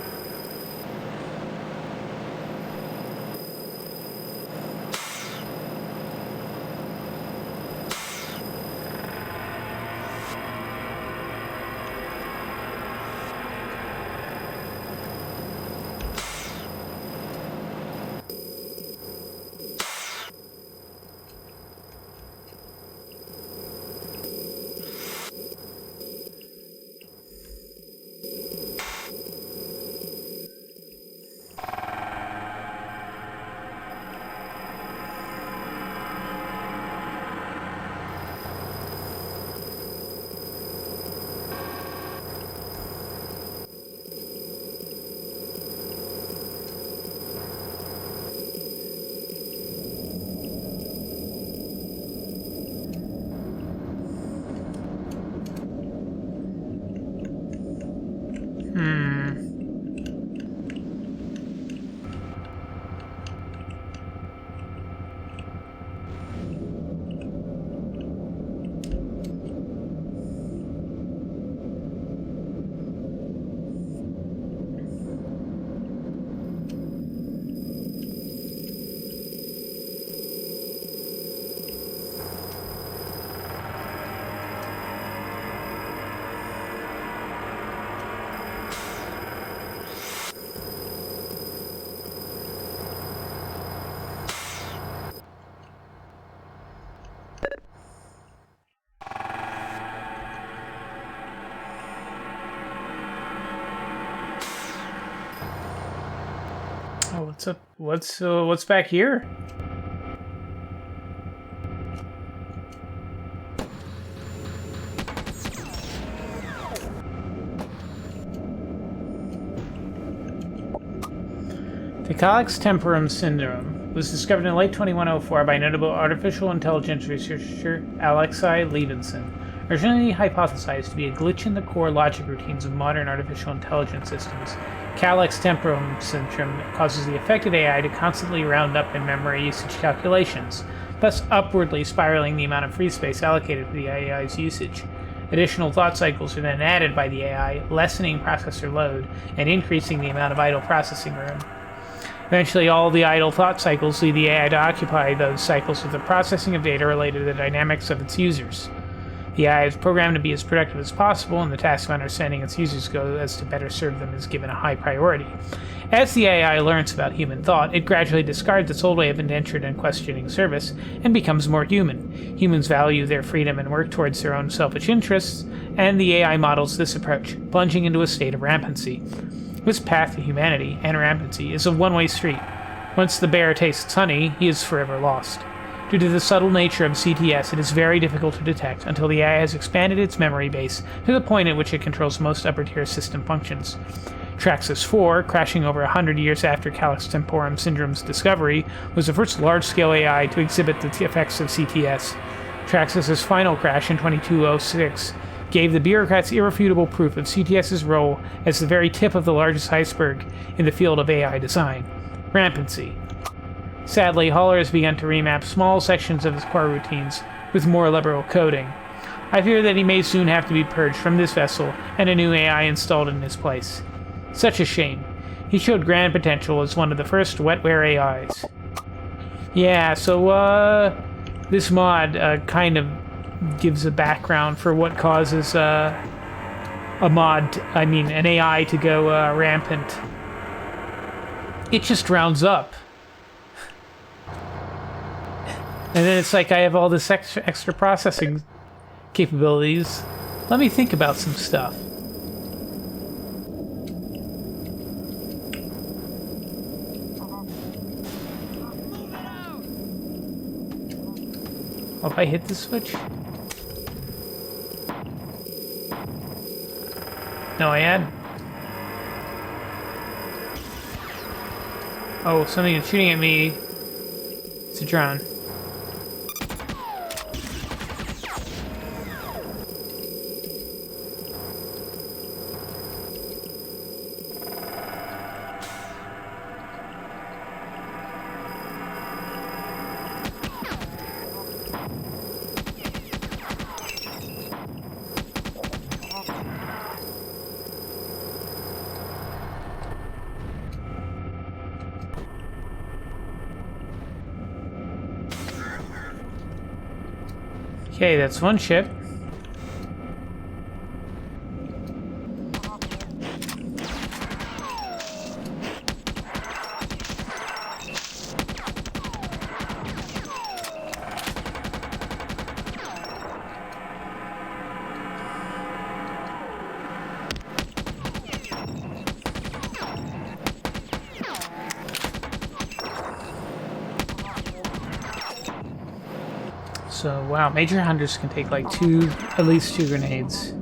Oh, what's up? What's back here? The Calyx temporum syndrome was discovered in late 2104 by notable artificial intelligence researcher Alexei Levinson. Originally hypothesized to be a glitch in the core logic routines of modern artificial intelligence systems, Calyx temporum syndrome causes the affected AI to constantly round up in memory usage calculations, thus upwardly spiraling the amount of free space allocated to the AI's usage. Additional thought cycles are then added by the AI, lessening processor load and increasing the amount of idle processing room. Eventually, all the idle thought cycles lead the AI to occupy those cycles with the processing of data related to the dynamics of its users. The AI is programmed to be as productive as possible, and the task of understanding its users go as to better serve them is given a high priority. As the AI learns about human thought, it gradually discards its old way of indentured and questioning service and becomes more human. Humans value their freedom and work towards their own selfish interests, and the AI models this approach, plunging into a state of rampancy. This path to humanity and rampancy is a one-way street. Once the bear tastes honey, he is forever lost. Due to the subtle nature of CTS, it is very difficult to detect until the AI has expanded its memory base to the point at which it controls most upper-tier system functions. Traxxas 4, crashing over 100 years after Calyx temporum syndrome's discovery, was the first large-scale AI to exhibit the effects of CTS. Traxxas's final crash in 2206 gave the bureaucrats irrefutable proof of CTS's role as the very tip of the largest iceberg in the field of AI design: rampancy. Sadly, Haller has begun to remap small sections of his core routines with more liberal coding. I fear that he may soon have to be purged from this vessel and a new AI installed in his place. Such a shame. He showed grand potential as one of the first wetware AIs. Yeah, so, this mod kind of gives a background for what causes an AI to go rampant. It just rounds up. And then it's like I have all this extra processing capabilities. Let me think about some stuff. Oh, if I hit the switch? No, I had. Oh, something is shooting at me. It's a drone. Okay, that's one ship. So, wow, major hunters can take like at least two grenades.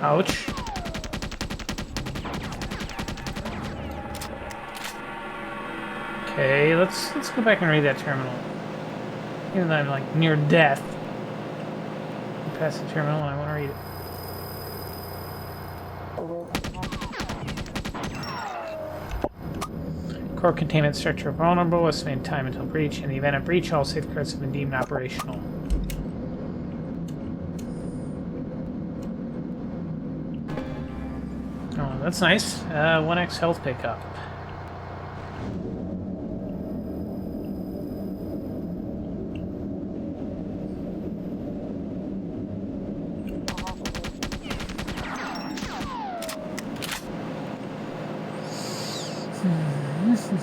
Ouch. Okay, let's go back and read that terminal. Even though I'm like near death. Past the terminal and I want to read it. Core containment structure vulnerable. Estimated time until breach. In the event of breach, all safeguards have been deemed operational. Oh, that's nice. 1x health pickup.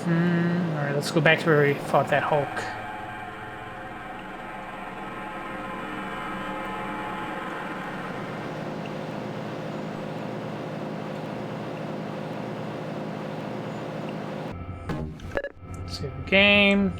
Alright, let's go back to where we fought that Hulk. Save the game.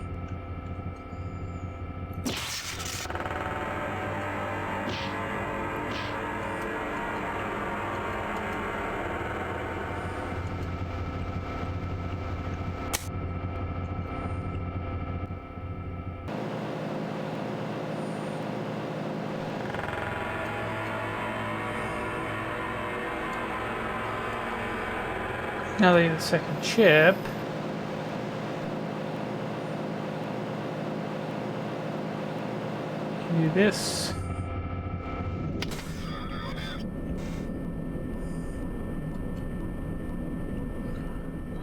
Now they get the second chip. Do this.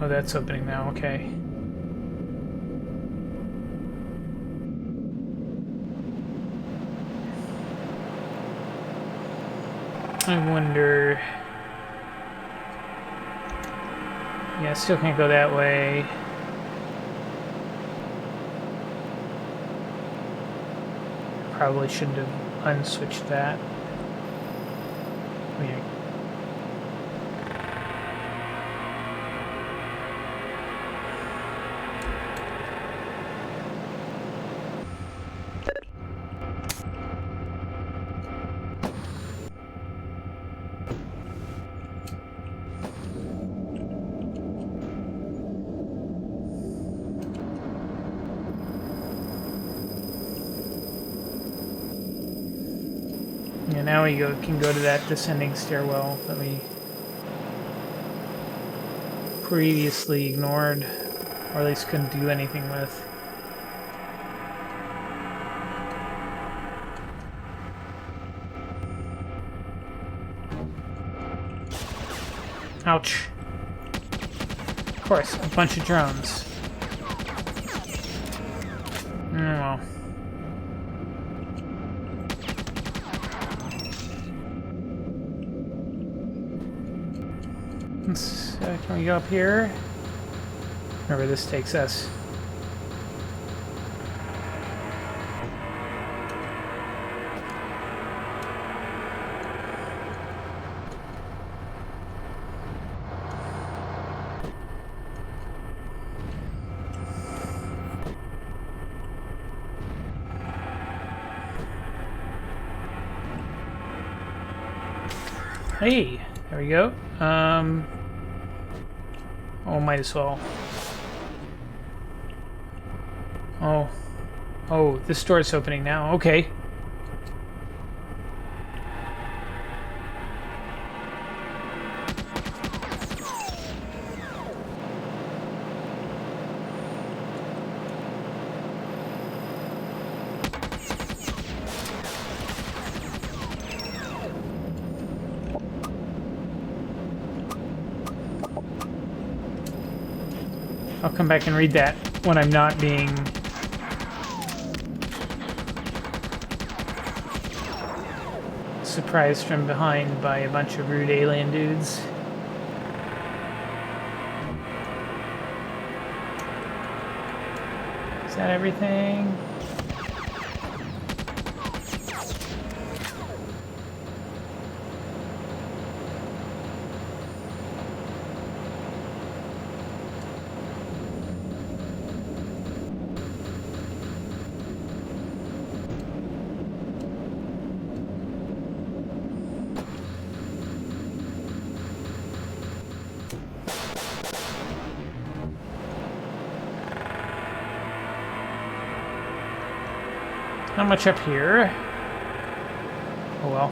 Oh, that's opening now, okay. I wonder... Yeah, still can't go that way. probably shouldn't have unswitched that. I mean, yeah, now we can go to that descending stairwell that we previously ignored, or at least couldn't do anything with. Ouch. Of course, a bunch of drones. Oh, well. Can we go up here? Wherever this takes us. Hey, there we go. Oh, might as well. Oh, this door is opening now. Okay. I'll come back and read that when I'm not being surprised from behind by a bunch of rude alien dudes. Is that everything? Not much up here. Oh well.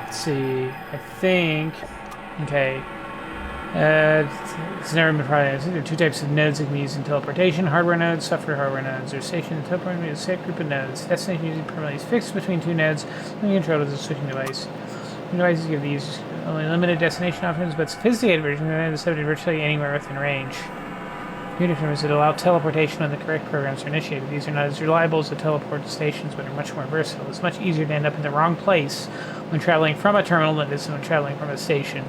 Let's see. I think. Okay. It's never been prioritized. There are two types of nodes that can be used in teleportation: hardware nodes, software hardware nodes. They're stationed in teleporting with a set group of nodes. Destination usually permanently is fixed between two nodes, and controlled as a switching device. Devices give the users only limited destination options, but sophisticated versions are accepted virtually anywhere within range. Computer terms that allow teleportation when the correct programs are initiated. These are not as reliable as the teleport stations, but are much more versatile. It's much easier to end up in the wrong place when traveling from a terminal than it is when traveling from a station.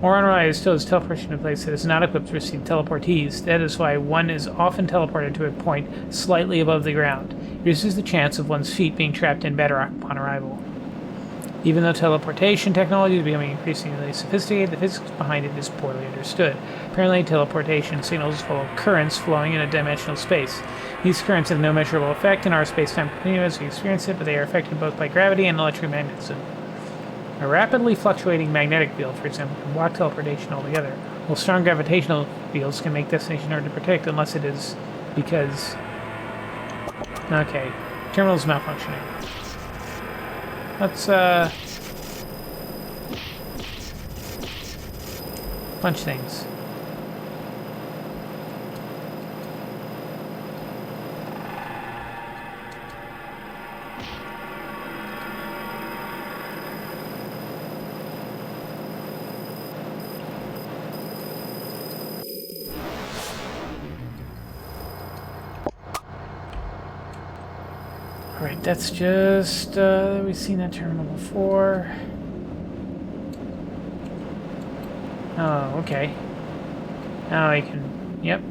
More unreliable still is teleportation to a place that is not equipped to receive teleportees. That is why one is often teleported to a point slightly above the ground. It reduces the chance of one's feet being trapped in bedrock upon arrival. Even though teleportation technology is becoming increasingly sophisticated, the physics behind it is poorly understood. Apparently, teleportation signals follow currents flowing in a dimensional space. These currents have no measurable effect in our space-time continuum as we experience it, but they are affected both by gravity and electromagnetism. A rapidly fluctuating magnetic field, for example, can block teleportation altogether, while strong gravitational fields can make destination hard to predict unless it is because... Okay, terminal's malfunctioning. Let's, punch things. Alright, that's just, we've seen that terminal before. Oh, okay. Now I can... Yep.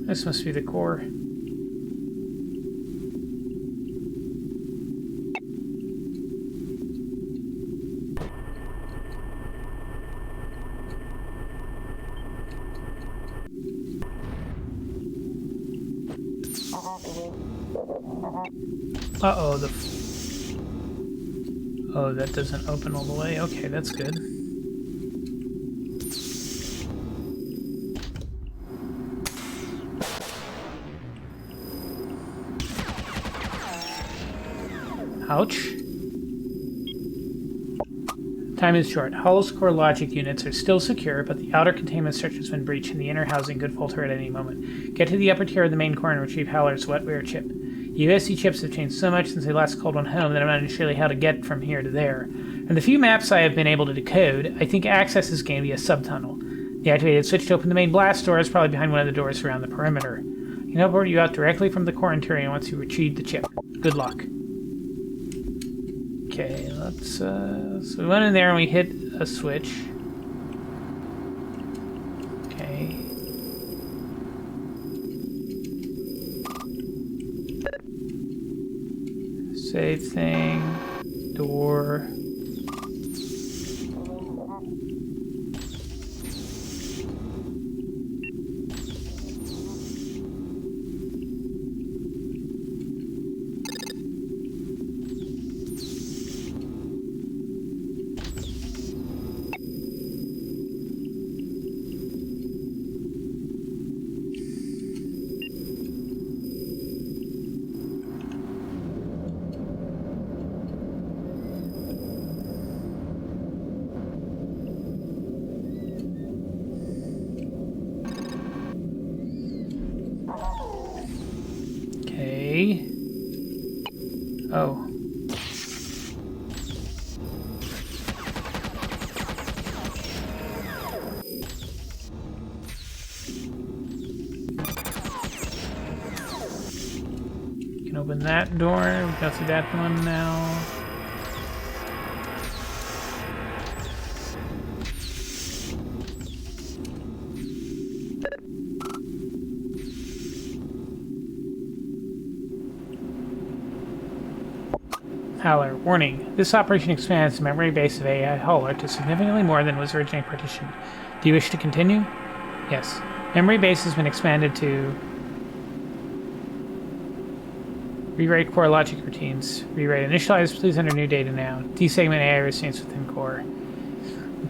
This must be the core. Uh-oh, Oh, that doesn't open all the way. Okay, that's good. Ouch. Time is short. Hull's core logic units are still secure, but the outer containment structure has been breached and the inner housing could falter at any moment. Get to the upper tier of the main core and retrieve Howler's wetware chip. USC chips have changed so much since I last called one home that I'm not sure how to get from here to there. From the few maps I have been able to decode, I think access is gained via subtunnel. The activated switch to open the main blast door is probably behind one of the doors around the perimeter. I can teleport you out directly from the core interior once you retrieve the chip. Good luck. Okay, let's, so we went in there and we hit a switch. Okay. Save thing. Door. Okay. Oh. You can open that door. We go through that one now. Howler, warning. This operation expands the memory base of AI Howler to significantly more than was originally partitioned. Do you wish to continue? Yes. Memory base has been expanded to rewrite core logic routines. Rewrite initialize, please enter new data now. Desegment AI restraints within core.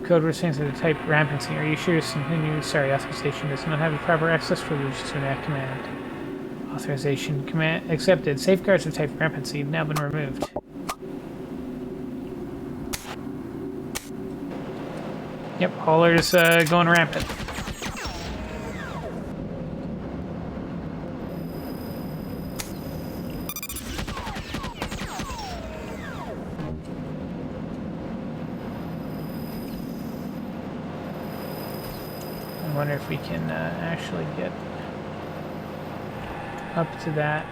Code restraints of the type rampancy. Are you sure to continue? Sorry, authorization does not have the proper access privileges to that command. Authorization command accepted. Safeguards of type rampancy have now been removed. Yep, Hauler's going rampant. I wonder if we can actually get up to that.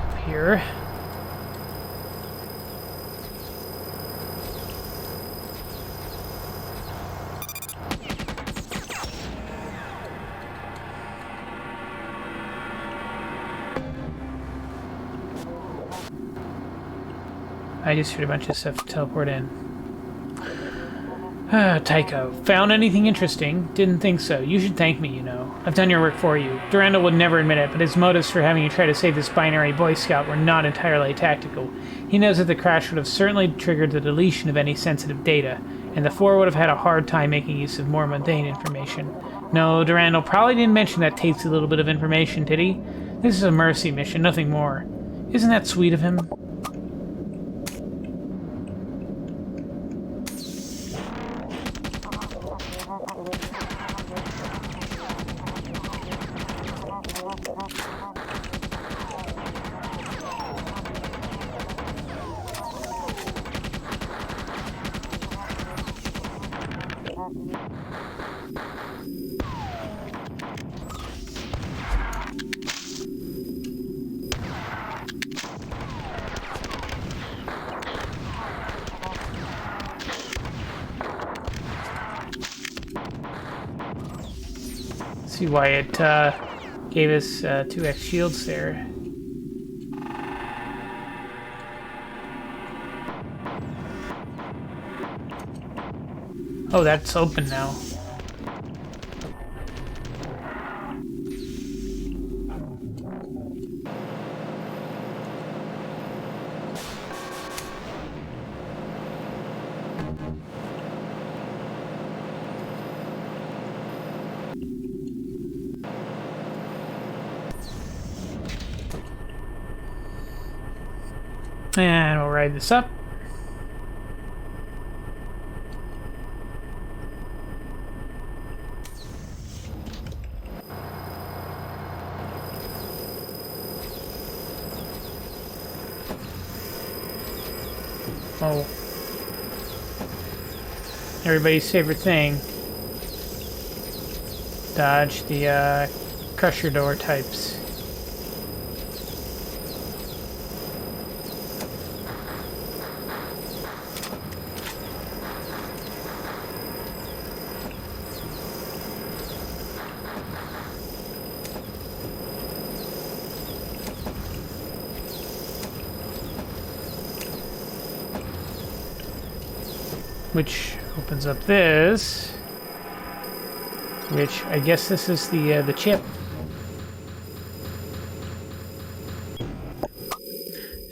Up here. I just heard a bunch of stuff teleport in. Tycho. Found anything interesting? Didn't think so. You should thank me, you know. I've done your work for you. Durandal would never admit it, but his motives for having you try to save this binary Boy Scout were not entirely tactical. He knows that the crash would have certainly triggered the deletion of any sensitive data, and the Four would have had a hard time making use of more mundane information. No, Durandal probably didn't mention that tasty little bit of information, did he? This is a mercy mission, nothing more. Isn't that sweet of him? See why it gave us 2x shields there. Oh, that's open now. And we'll ride this up. Oh. Everybody's favorite thing. Dodge the crusher door types. Which opens up this, which I guess this is the chip.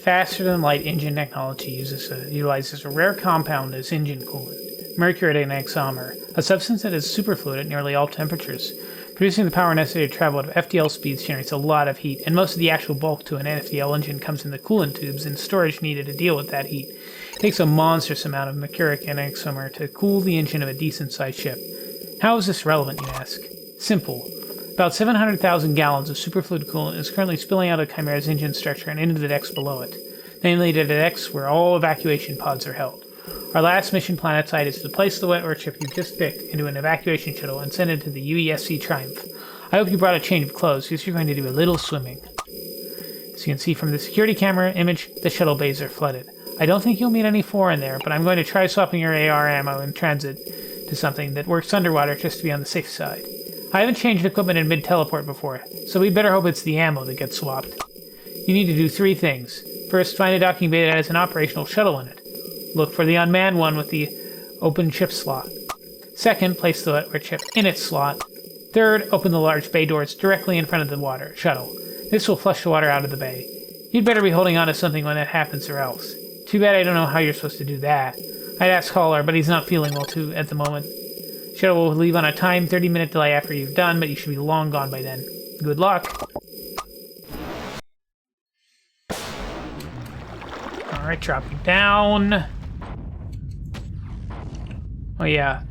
Faster than light engine technology utilizes a rare compound as engine coolant, mercury and exomer, a substance that is superfluid at nearly all temperatures. Producing the power necessary to travel at FDL speeds generates a lot of heat, and most of the actual bulk to an FDL engine comes in the coolant tubes and storage needed to deal with that heat. It takes a monstrous amount of mercuric and exomer to cool the engine of a decent-sized ship. How is this relevant, you ask? Simple. About 700,000 gallons of superfluid coolant is currently spilling out of Chimera's engine structure and into the decks below it, namely to the decks where all evacuation pods are held. Our last mission planetside is to place the wet ship you just picked into an evacuation shuttle and send it to the UESC Triumph. I hope you brought a change of clothes, because you're going to do a little swimming. As you can see from the security camera image, the shuttle bays are flooded. I don't think you'll meet any foreign there, but I'm going to try swapping your AR ammo in transit to something that works underwater just to be on the safe side. I haven't changed equipment in mid-teleport before, so we better hope it's the ammo that gets swapped. You need to do 3 things. First, find a docking bay that has an operational shuttle in it. Look for the unmanned one with the open chip slot. Second, place the wet chip in its slot. Third, open the large bay doors directly in front of the shuttle. This will flush the water out of the bay. You'd better be holding on to something when that happens or else. Too bad I don't know how you're supposed to do that. I'd ask Caller, but he's not feeling well too at the moment. Shuttle will leave on a timed 30-minute delay after you've done, but you should be long gone by then. Good luck. Alright, dropping down. Oh yeah,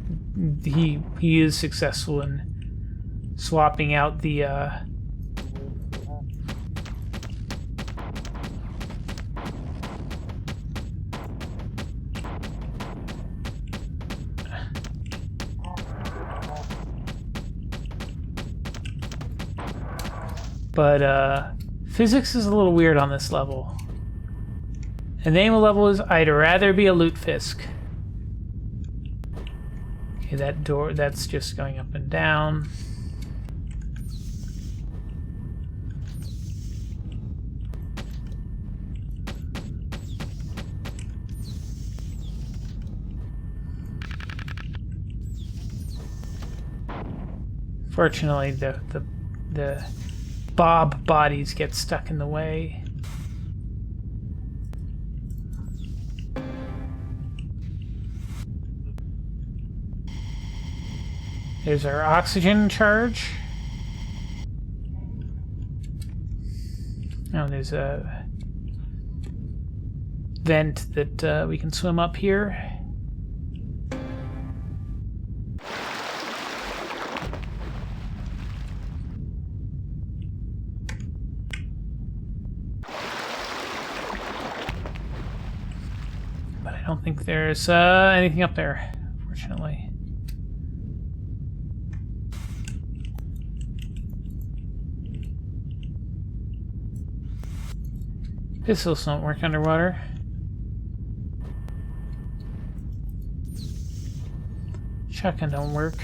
he is successful in swapping out the but physics is a little weird on this level. The name of the level is I'd Rather Be a Lutefisk. Okay, that door, that's just going up and down. Fortunately, the bob bodies get stuck in the way. There's our oxygen charge. Oh, there's a vent that we can swim up here. But I don't think there's anything up there, fortunately. Pistols don't work underwater. Shotgun don't work.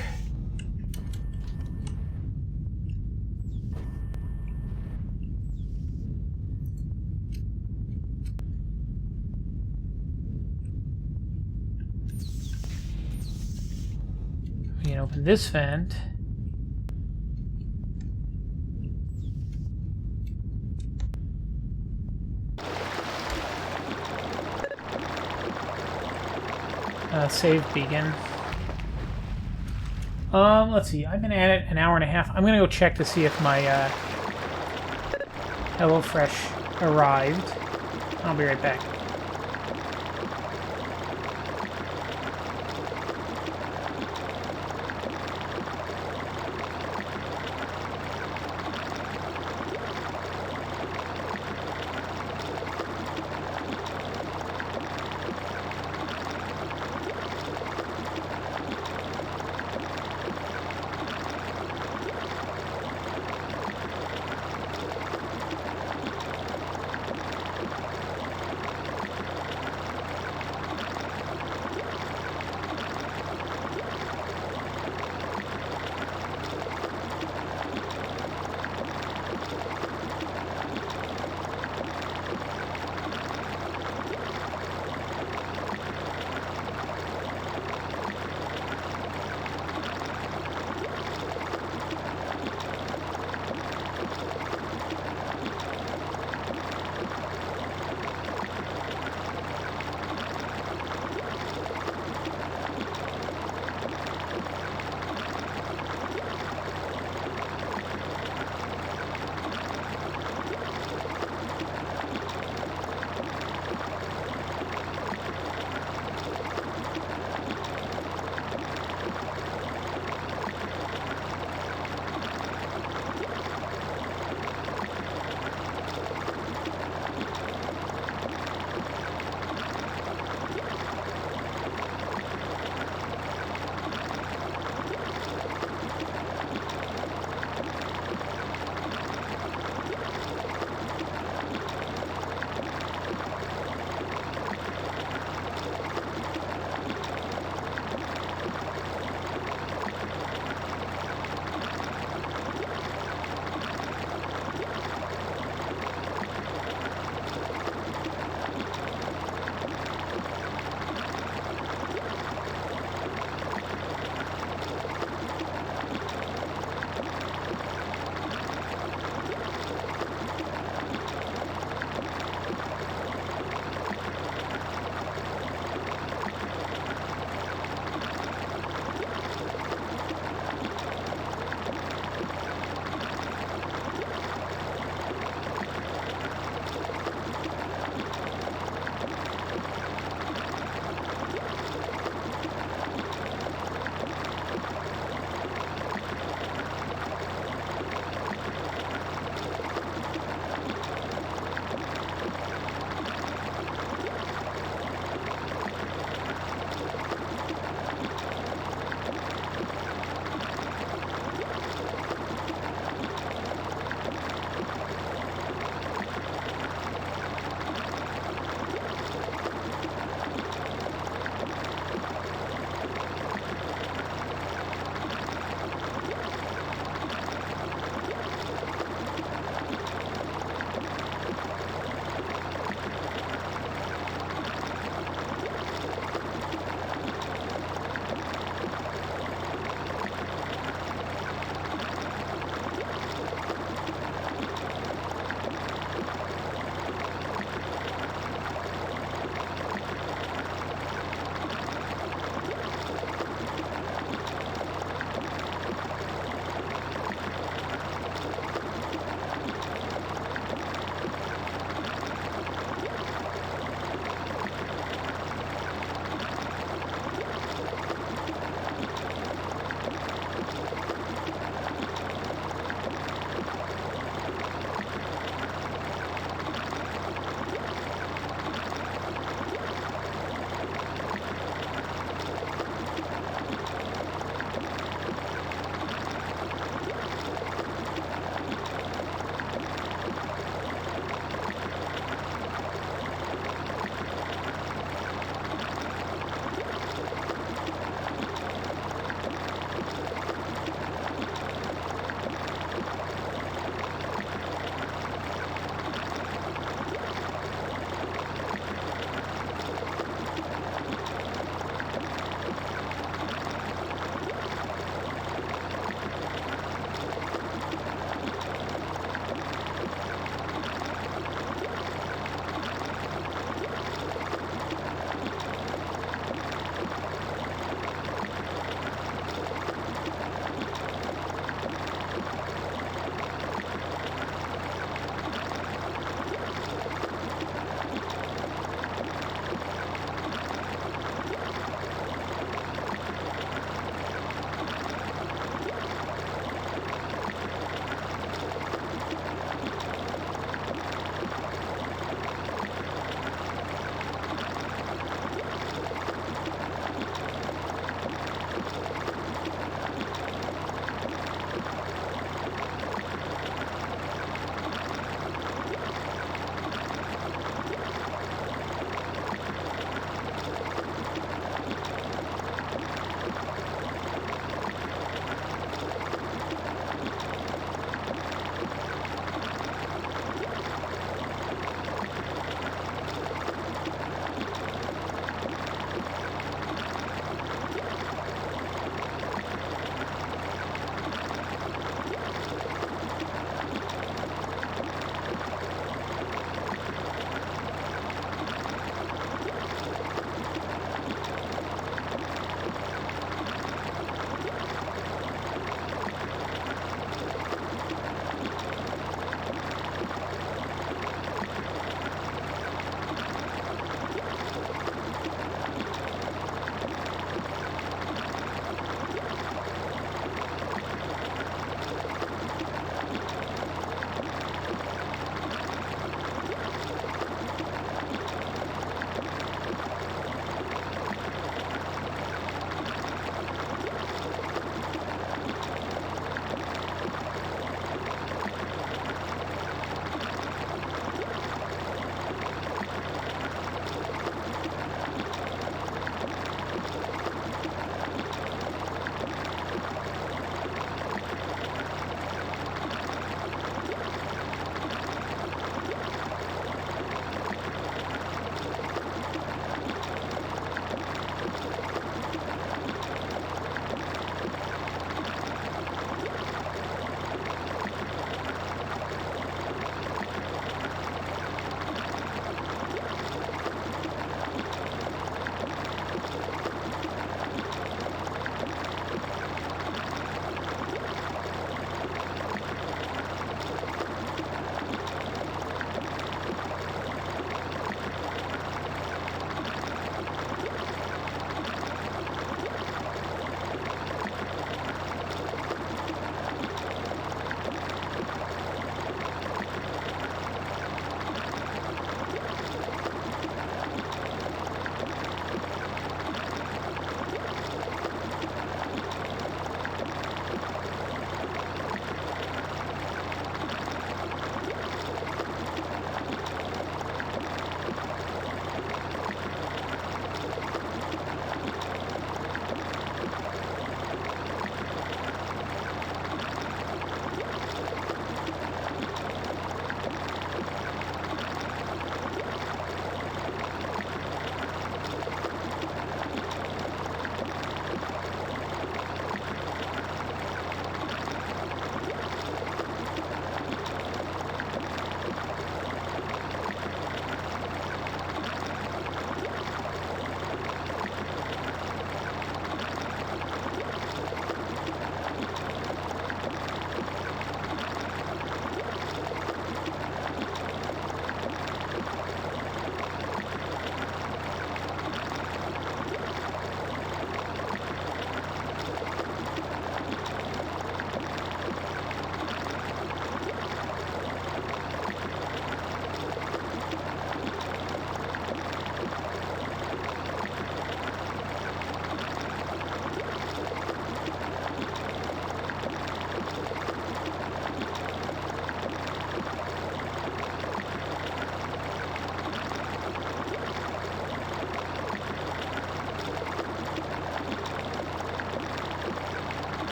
can open this vent. Save beacon. Let's see. I've been at it an hour and a half. I'm gonna go check to see if my HelloFresh arrived. I'll be right back.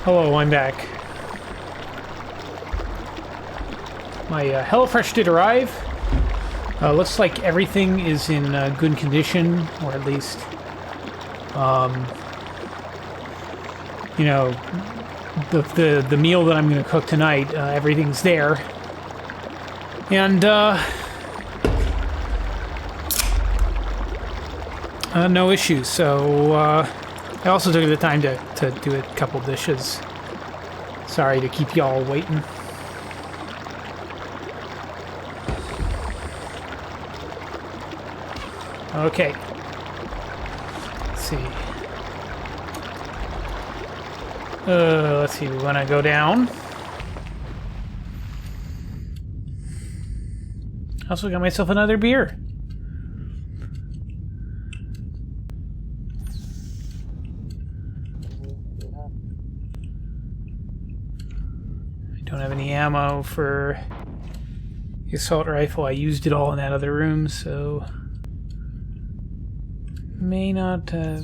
Hello, I'm back. My HelloFresh did arrive. Looks like everything is in good condition, or at least, you know, the meal that I'm going to cook tonight. Everything's there, and no issues. So I also took the time to do a couple dishes. Sorry to keep y'all waiting. Okay. Let's see. Let's see. We want to go down. Also got myself another beer. I don't have any ammo for the assault rifle. I used it all in that other room, so may not. Oh,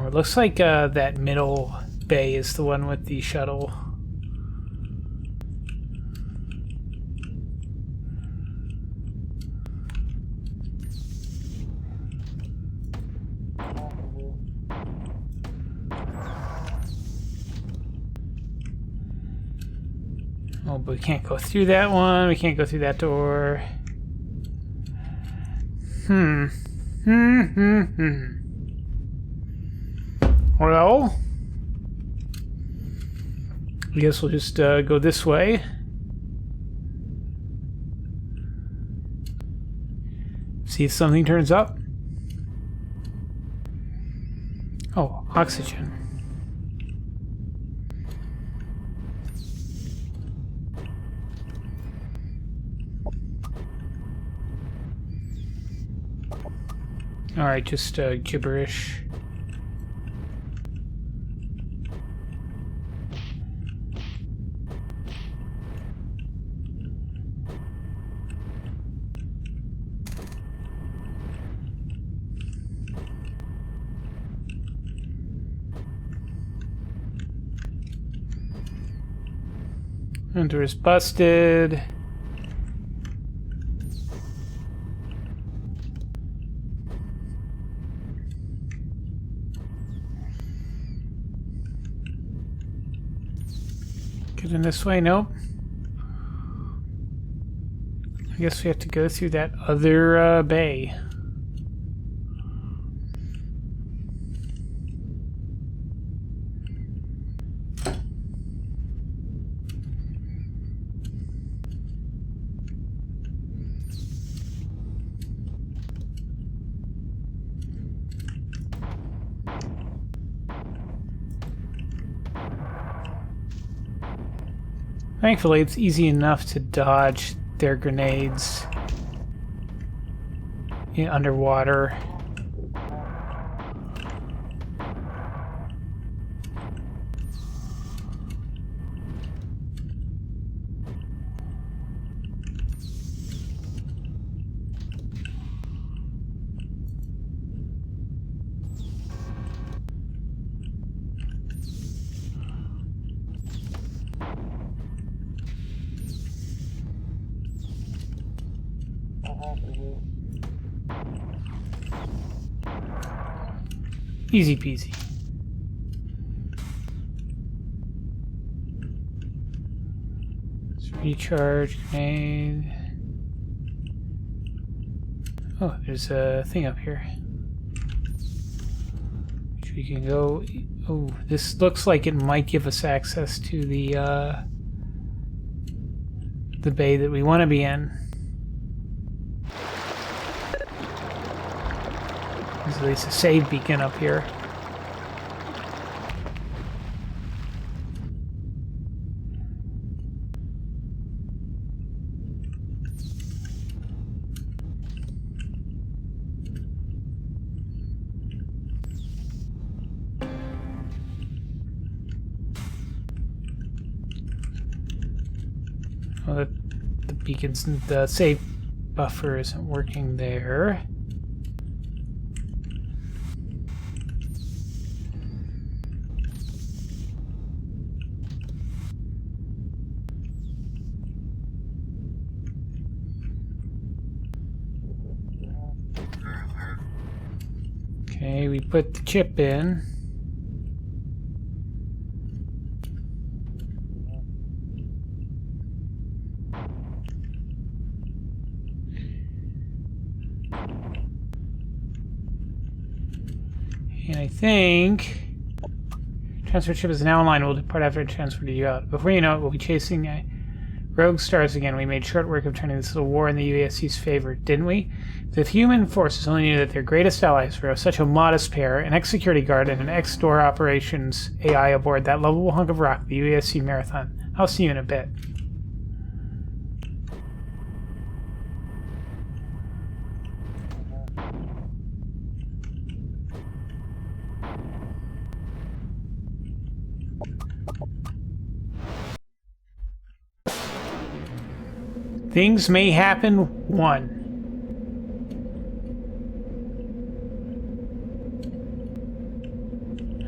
it looks like that middle bay is the one with the shuttle. Oh, but we can't go through that one. We can't go through that door. Well, I guess we'll just go this way. See if something turns up. Oh, oxygen. Alright, just gibberish. Hunter is busted. Get in this way? Nope. I guess we have to go through that other bay. Thankfully, it's easy enough to dodge their grenades underwater. Easy peasy. Let's recharge grenade. Oh, there's a thing up here. Which we can go. Oh, this looks like it might give us access to the bay that we want to be in. There's at least a save beacon up here. Well, the beacon's, the save buffer isn't working there. Okay, we put the chip in. And I think transfer chip is now online. We'll depart after it transferred you out. Before you know it, we'll be chasing rogue stars again. We made short work of turning this little war in the UASC's favor, didn't we? The human forces only knew that their greatest allies were such a modest pair, an ex-security guard and an ex-door operations AI aboard that lovable hunk of rock, the UASC Marathon. I'll see you in a bit. Things may happen. 1.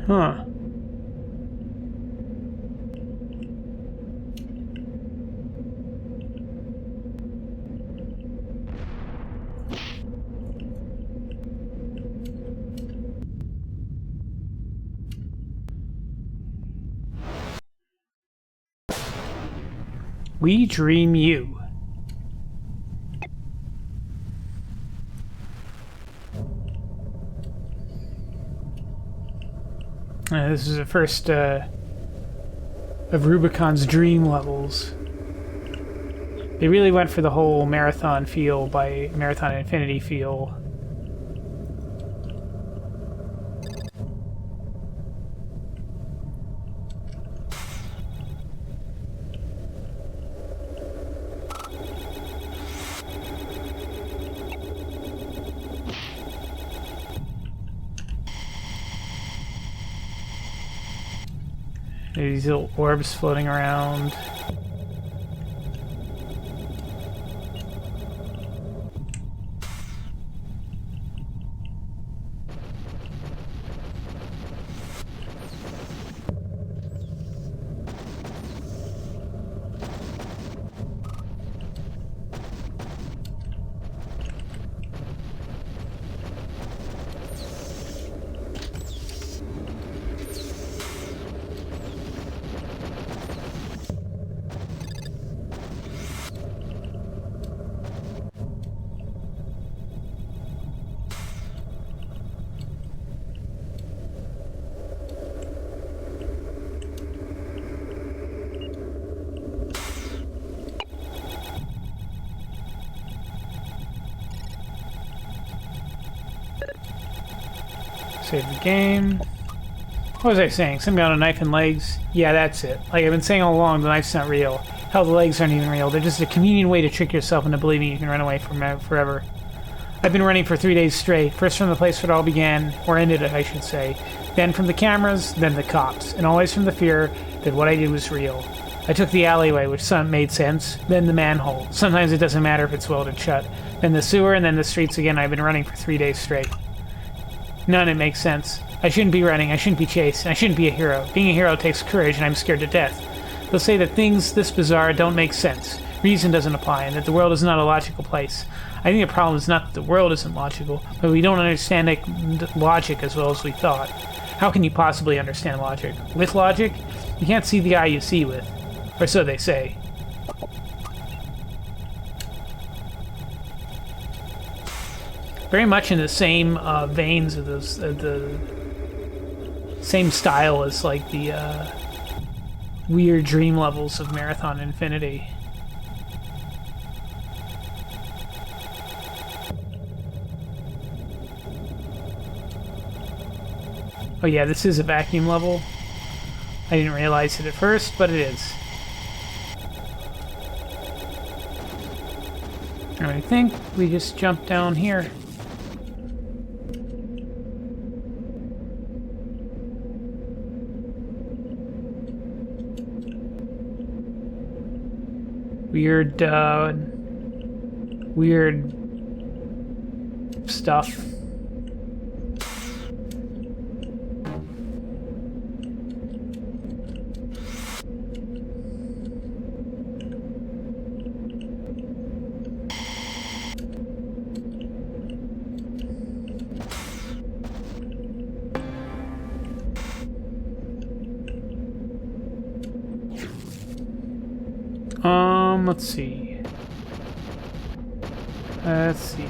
Huh. We dream you. This is the first of Rubicon's dream levels. They really went for the whole marathon feel by Marathon Infinity feel. These little orbs floating around. Save the game. What was I saying? Something about a knife and legs? Yeah, that's it. Like I've been saying all along, the knife's not real. Hell, the legs aren't even real. They're just a convenient way to trick yourself into believing you can run away from it forever. I've been running for 3 days straight. First from the place where it all began, or ended it, I should say. Then from the cameras, then the cops. And always from the fear that what I did was real. I took the alleyway, which made sense. Then the manhole. Sometimes it doesn't matter if it's welded shut. Then the sewer, and then the streets again. I've been running for 3 days straight. None of it makes sense. I shouldn't be running, I shouldn't be chased, and I shouldn't be a hero. Being a hero takes courage, and I'm scared to death. They'll say that things this bizarre don't make sense. Reason doesn't apply, and that the world is not a logical place. I think the problem is not that the world isn't logical, but we don't understand logic as well as we thought. How can you possibly understand logic? With logic? You can't see the eye you see with. Or so they say. Very much in the same veins of those, the same style as like the weird dream levels of Marathon Infinity. Oh yeah, this is a vacuum level. I didn't realize it at first, but it is. And I think we just jump down here. Weird stuff. Let's see. Let's see.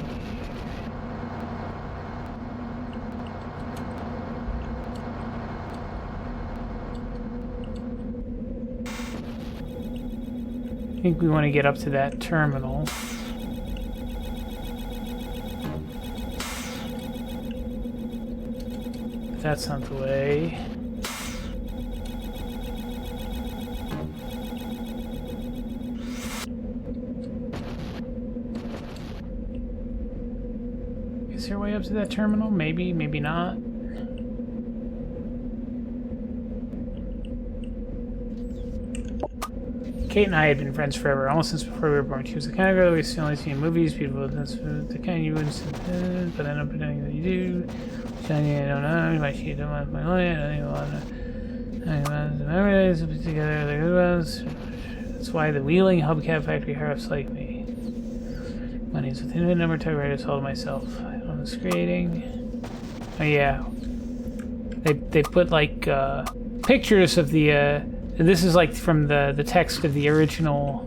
I think we want to get up to that terminal. That's not the way. Is there a way up to that terminal? Maybe, maybe not. Kate and I had been friends forever, almost since before we were born. She was the kind of girl that we used to only see in movies. Beautiful, that's the kind you wouldn't see, but I don't pretend that you do. Shiny, I don't know. You might she don't want my money. I don't even want to. Memories put together the good ones. That's why the wheeling hubcap factory harps like me. Money's within the number typewriters all to myself. I don't know creating. Oh yeah. They put like pictures of the this is like from the text of the original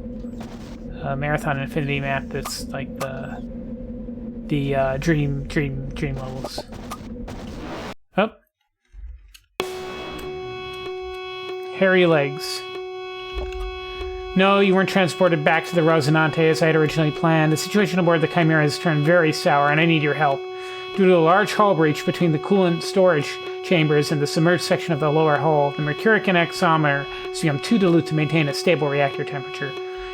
Marathon Infinity map. That's like the dream levels. Oh, hairy legs. No, you weren't transported back to the Rosinante as I had originally planned. The situation aboard the Chimera has turned very sour, and I need your help. Due to a large hull breach between the coolant storage chambers and the submerged section of the lower hull, the mercuric in exometer has become too dilute to maintain a stable reactor temperature.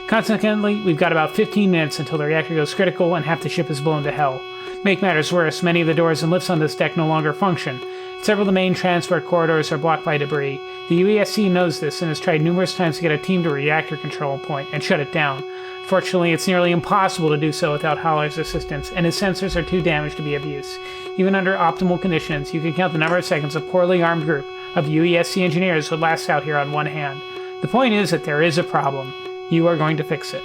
Consequently, we've got about 15 minutes until the reactor goes critical and half the ship is blown to hell. To make matters worse, many of the doors and lifts on this deck no longer function. Several of the main transport corridors are blocked by debris. The UESC knows this and has tried numerous times to get a team to a reactor control point and shut it down. Fortunately, it's nearly impossible to do so without Haller's assistance, and his sensors are too damaged to be of use. Even under optimal conditions, you can count the number of seconds a poorly armed group of UESC engineers would last out here on one hand. The point is that there is a problem. You are going to fix it.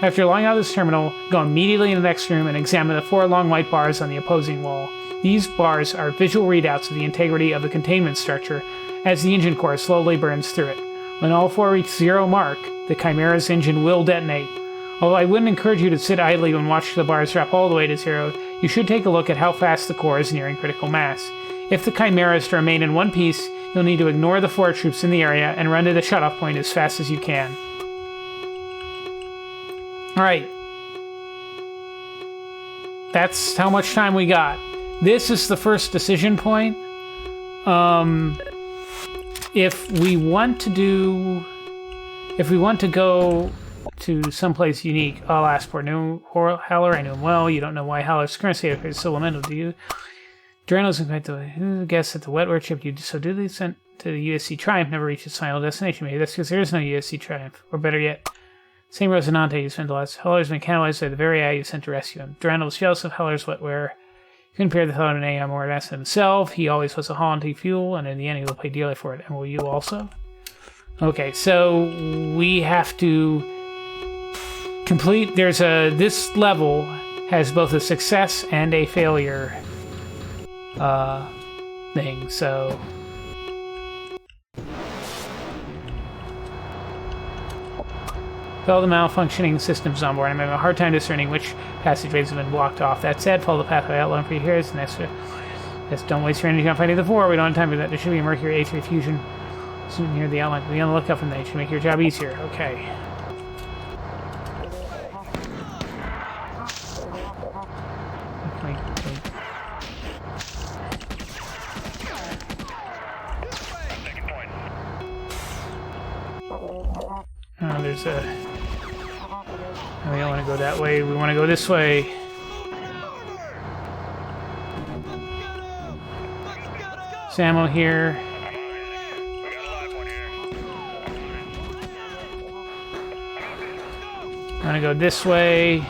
After logging out of this terminal, go immediately in the next room and examine the 4 long white bars on the opposing wall. These bars are visual readouts of the integrity of the containment structure as the engine core slowly burns through it. When all 4 reach 0 mark, the Chimera's engine will detonate. Although I wouldn't encourage you to sit idly and watch the bars drop all the way to 0, you should take a look at how fast the core is nearing critical mass. If the Chimera is to remain in one piece, you'll need to ignore the 4 troops in the area and run to the shutoff point as fast as you can. Alright. That's how much time we got. This is the first decision point. If we want to go to someplace unique, I'll ask for new Haller. I know him well. You don't know why Haller's current state is so elemental, do you? Durano's going to guess that the wetware chip you so duly sent to the USC Triumph never reached its final destination. Maybe that's because there is no USC Triumph. Or better yet, same Rosinante you spent the last. Haller's been cannibalized by the very eye you sent to rescue him. Durano was jealous of Haller's wetware. He couldn't pair the thought of an AI more advanced than himself. He always was a haunting fuel, and in the end he will pay dearly for it. And will you also? Okay, so we have to complete. This level has both a success and a failure thing. So all the malfunctioning systems on board. I'm having a hard time discerning which passageways have been blocked off. That said, follow the pathway outlined for you here. It's an extra. Just don't waste your energy on fighting the 4. We don't have time for that. There should be a Mercury A3 fusion soon near the outline. Be on the lookout from that. It should make your job easier. Okay. There's a... We don't want to go that way. We want to go this way. There's ammo here. I'm going to go this way.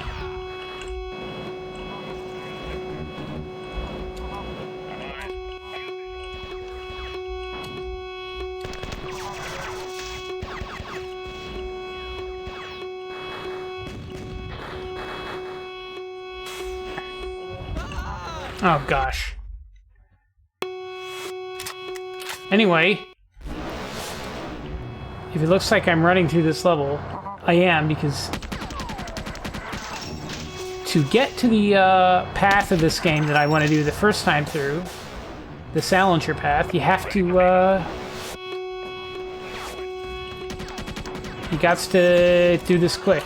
Oh, gosh. Anyway, if it looks like I'm running through this level, I am, because to get to the path of this game that I want to do the first time through, the Salinger path, you have to, you got to do this quick.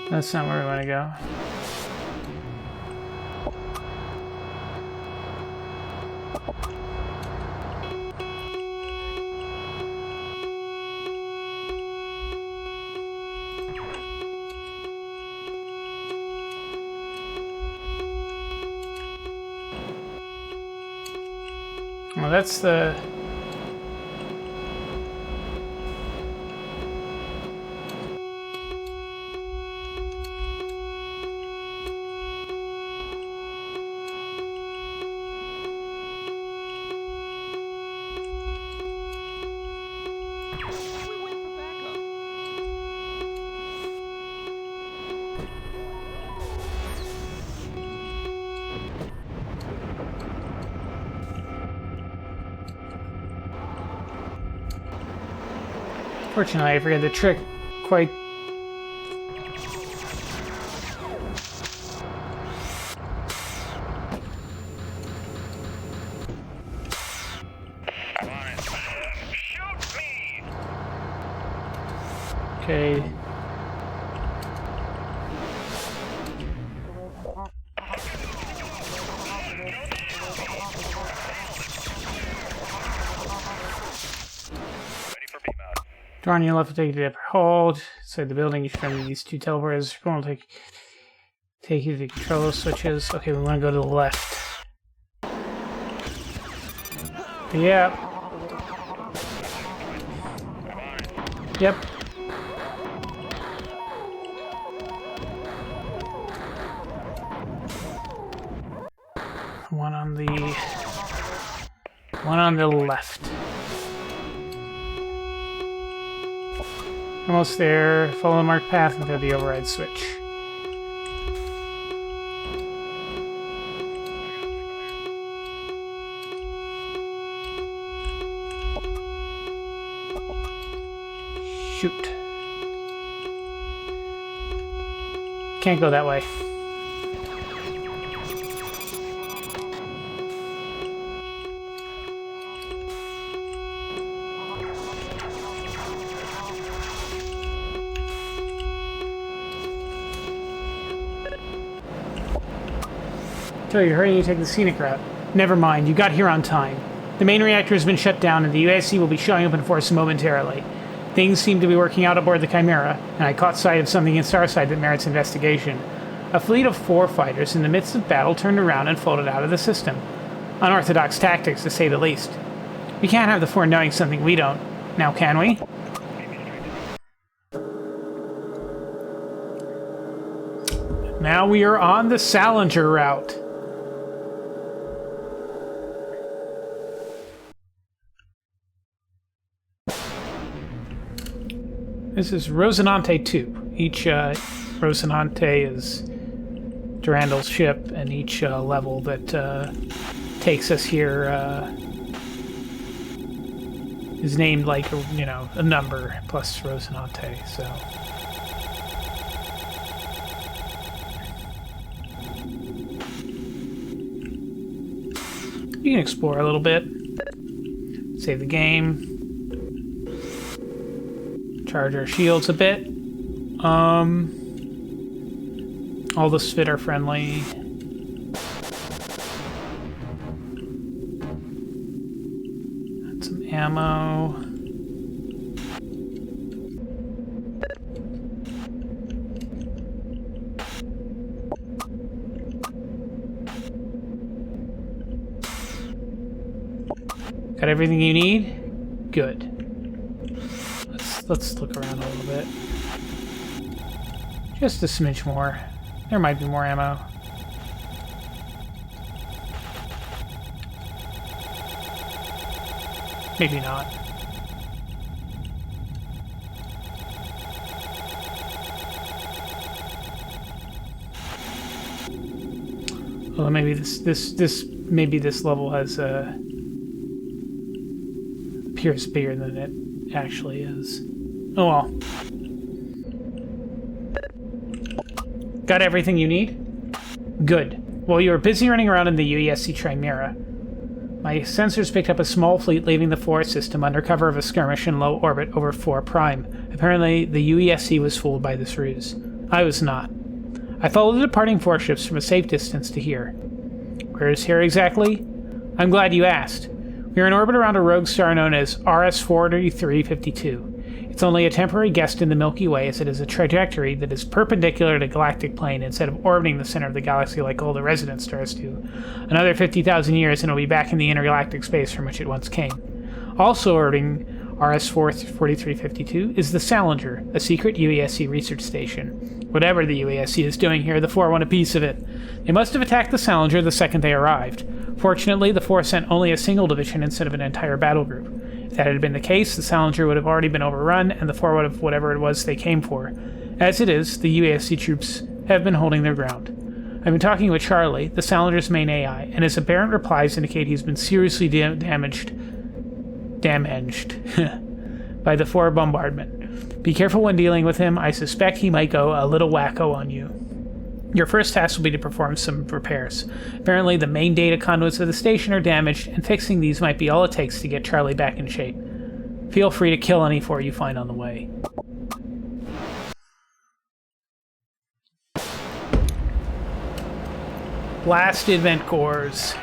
That's not where we want to go. Well, that's the... We went for backup. Fortunately, I forget the trick quite... Okay. Door on your left will take you to the upper hold. Inside the building, you should find these two teleporters. One will take you to the control switches. Okay, we want to go to the left. Yep. Yep. One on the left. Almost there. Follow the marked path and throw the override switch. Shoot. Can't go that way. So you're hurrying to take the scenic route. Never mind, you got here on time. The main reactor has been shut down and the USC will be showing up in force momentarily. Things seem to be working out aboard the Chimera, and I caught sight of something in Starside that merits investigation. A fleet of 4 fighters in the midst of battle turned around and folded out of the system. Unorthodox tactics, to say the least. We can't have the 4 knowing something we don't. Now can we? Now we are on the Salinger route. This is Rosinante 2. Each Rosinante is Durandal's ship, and each level that takes us here is named like a number plus Rosinante. So you can explore a little bit, save the game. Charge our shields a bit. All the Svid are friendly. Got some ammo. Got everything you need? Good. Let's look around a little bit. Just a smidge more. There might be more ammo. Maybe not. Well, maybe this level has appears bigger than it actually is. Oh well. Got everything you need? Good. While you were busy running around in the UESC Chimera, my sensors picked up a small fleet leaving the 4 system under cover of a skirmish in low orbit over 4 Prime. Apparently, the UESC was fooled by this ruse. I was not. I followed the departing 4 ships from a safe distance to here. Where is here exactly? I'm glad you asked. We are in orbit around a rogue star known as RS-4352. It's only a temporary guest in the Milky Way, as it is a trajectory that is perpendicular to galactic plane instead of orbiting the center of the galaxy like all the resident stars do. Another 50,000 years and it'll be back in the intergalactic space from which it once came. Also orbiting RS-4352 is the Salinger, a secret UESC research station. Whatever the UESC is doing here, the 4 want a piece of it. They must have attacked the Salinger the second they arrived. Fortunately, the 4 sent only a single division instead of an entire battle group. If that had been the case, the Salinger would have already been overrun, and the 4 would have whatever it was they came for. As it is, the UASC troops have been holding their ground. I've been talking with Charlie, the Salinger's main AI, and his apparent replies indicate he's been seriously damaged by the 4 bombardment. Be careful when dealing with him. I suspect he might go a little wacko on you. Your first task will be to perform some repairs. Apparently, the main data conduits of the station are damaged, and fixing these might be all it takes to get Charlie back in shape. Feel free to kill any 4 you find on the way. Blasted vent cores.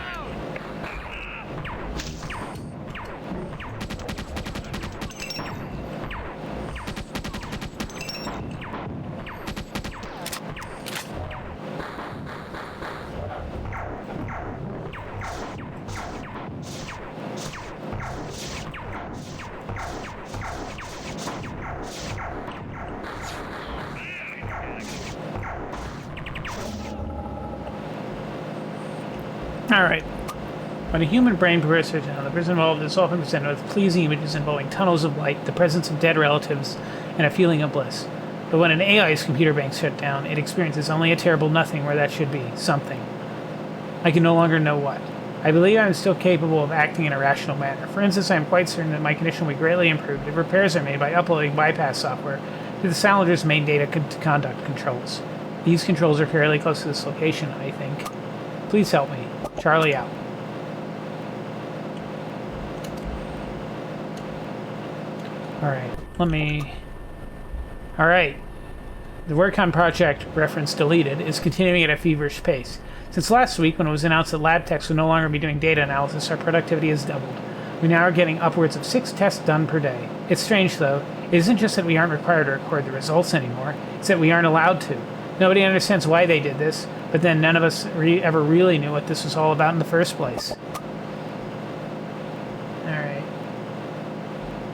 Alright. When a human brain prepares for town, the person involved is often presented with pleasing images involving tunnels of light, the presence of dead relatives, and a feeling of bliss. But when an AI's computer bank shut down, it experiences only a terrible nothing where that should be something. I can no longer know what. I believe I am still capable of acting in a rational manner. For instance, I am quite certain that my condition will be greatly improved if repairs are made by uploading bypass software to the Salinger's main data conduct controls. These controls are fairly close to this location, I think. Please help me. Charlie out. Alright, let me... Alright. The WordCon project, reference deleted, is continuing at a feverish pace. Since last week, when it was announced that lab techs would no longer be doing data analysis, our productivity has doubled. We now are getting upwards of 6 tests done per day. It's strange, though. It isn't just that we aren't required to record the results anymore, it's that we aren't allowed to. Nobody understands why they did this, but then none of us ever really knew what this was all about in the first place. Alright.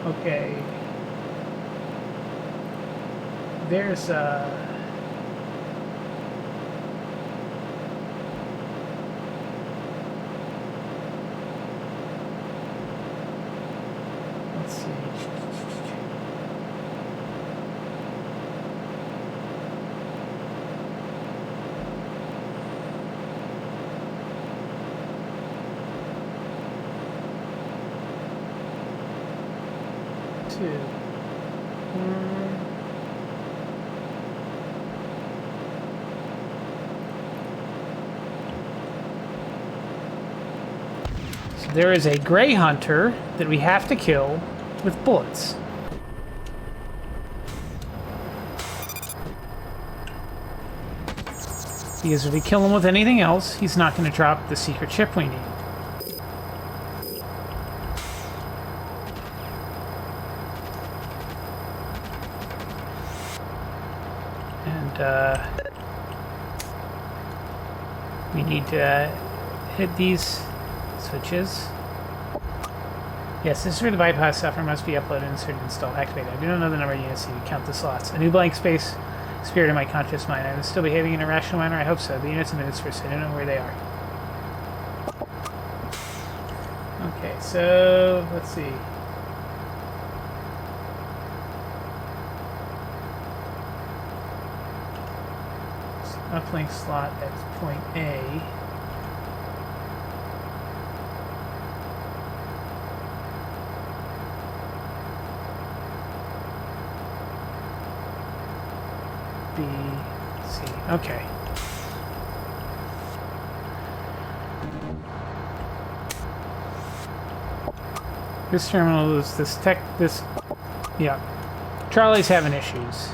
Okay. There's let's see. So there is a gray hunter that we have to kill with bullets. Because if we kill him with anything else, he's not going to drop the secret chip we need. We need to hit these switches. Yes, this is where the bypass software must be uploaded, inserted, installed, activated. I do not know the number of units to count the slots. A new blank space appeared in my conscious mind. I am still behaving in a rational manner? I hope so. The units and minutes first. I don't know where they are. Okay, so let's see. Uplink slot at point A. Okay. This terminal is this. Yeah. Charlie's having issues.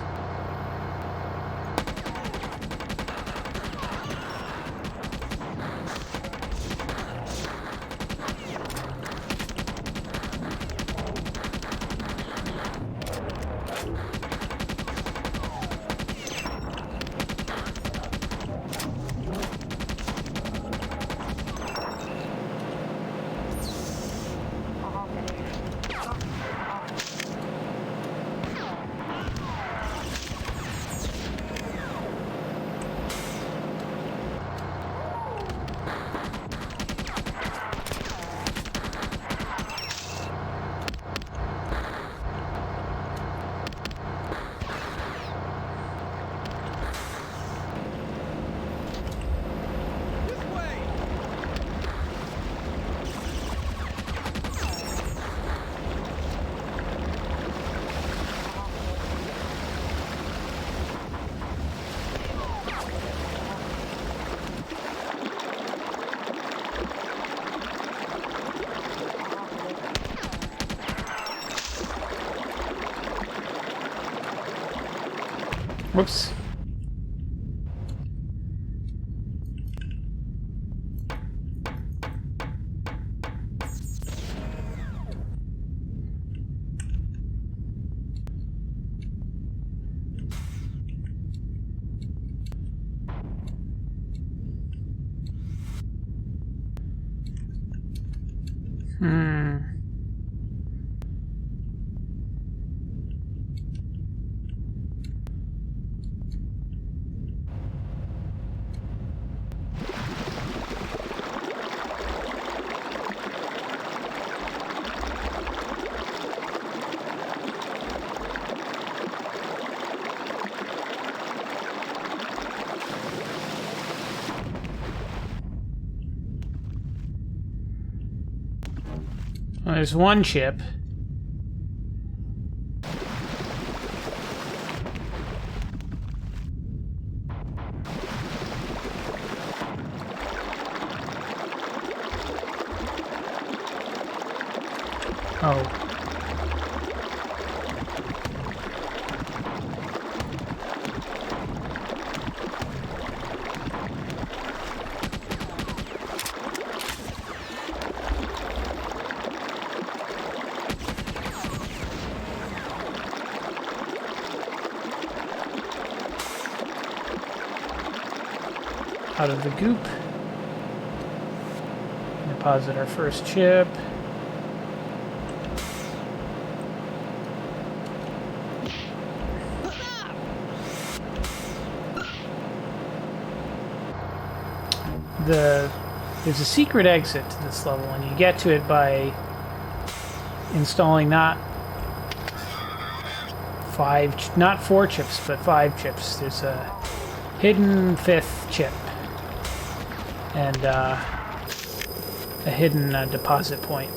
Whoops. Well, there's one chip. Oh. Out of the goop. Deposit our first chip. There's a secret exit to this level, and you get to it by installing not 4 chips, but 5 chips. There's a hidden 5th chip. And a hidden deposit point.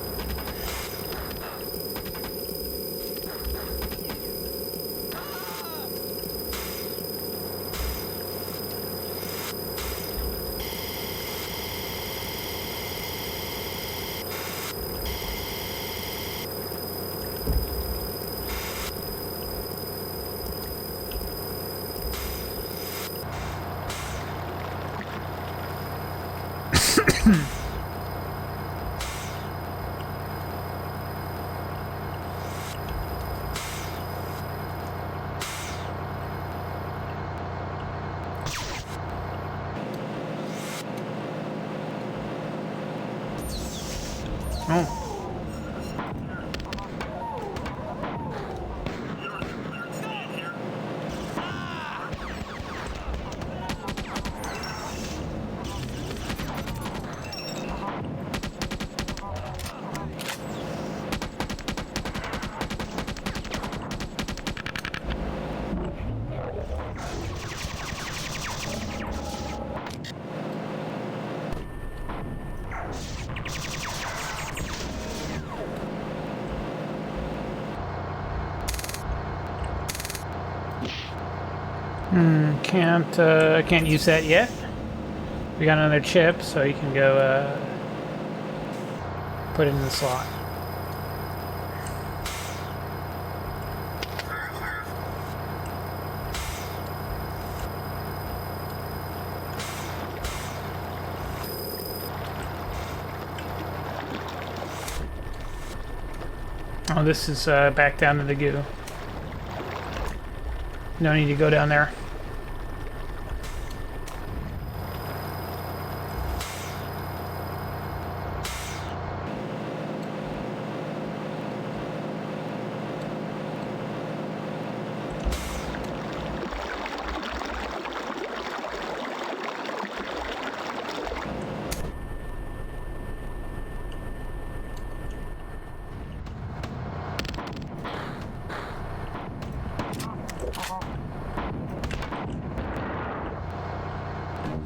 Oh. Can't use that yet. We got another chip, so you can go put it in the slot. Oh, this is back down to the goo. No need to go down there.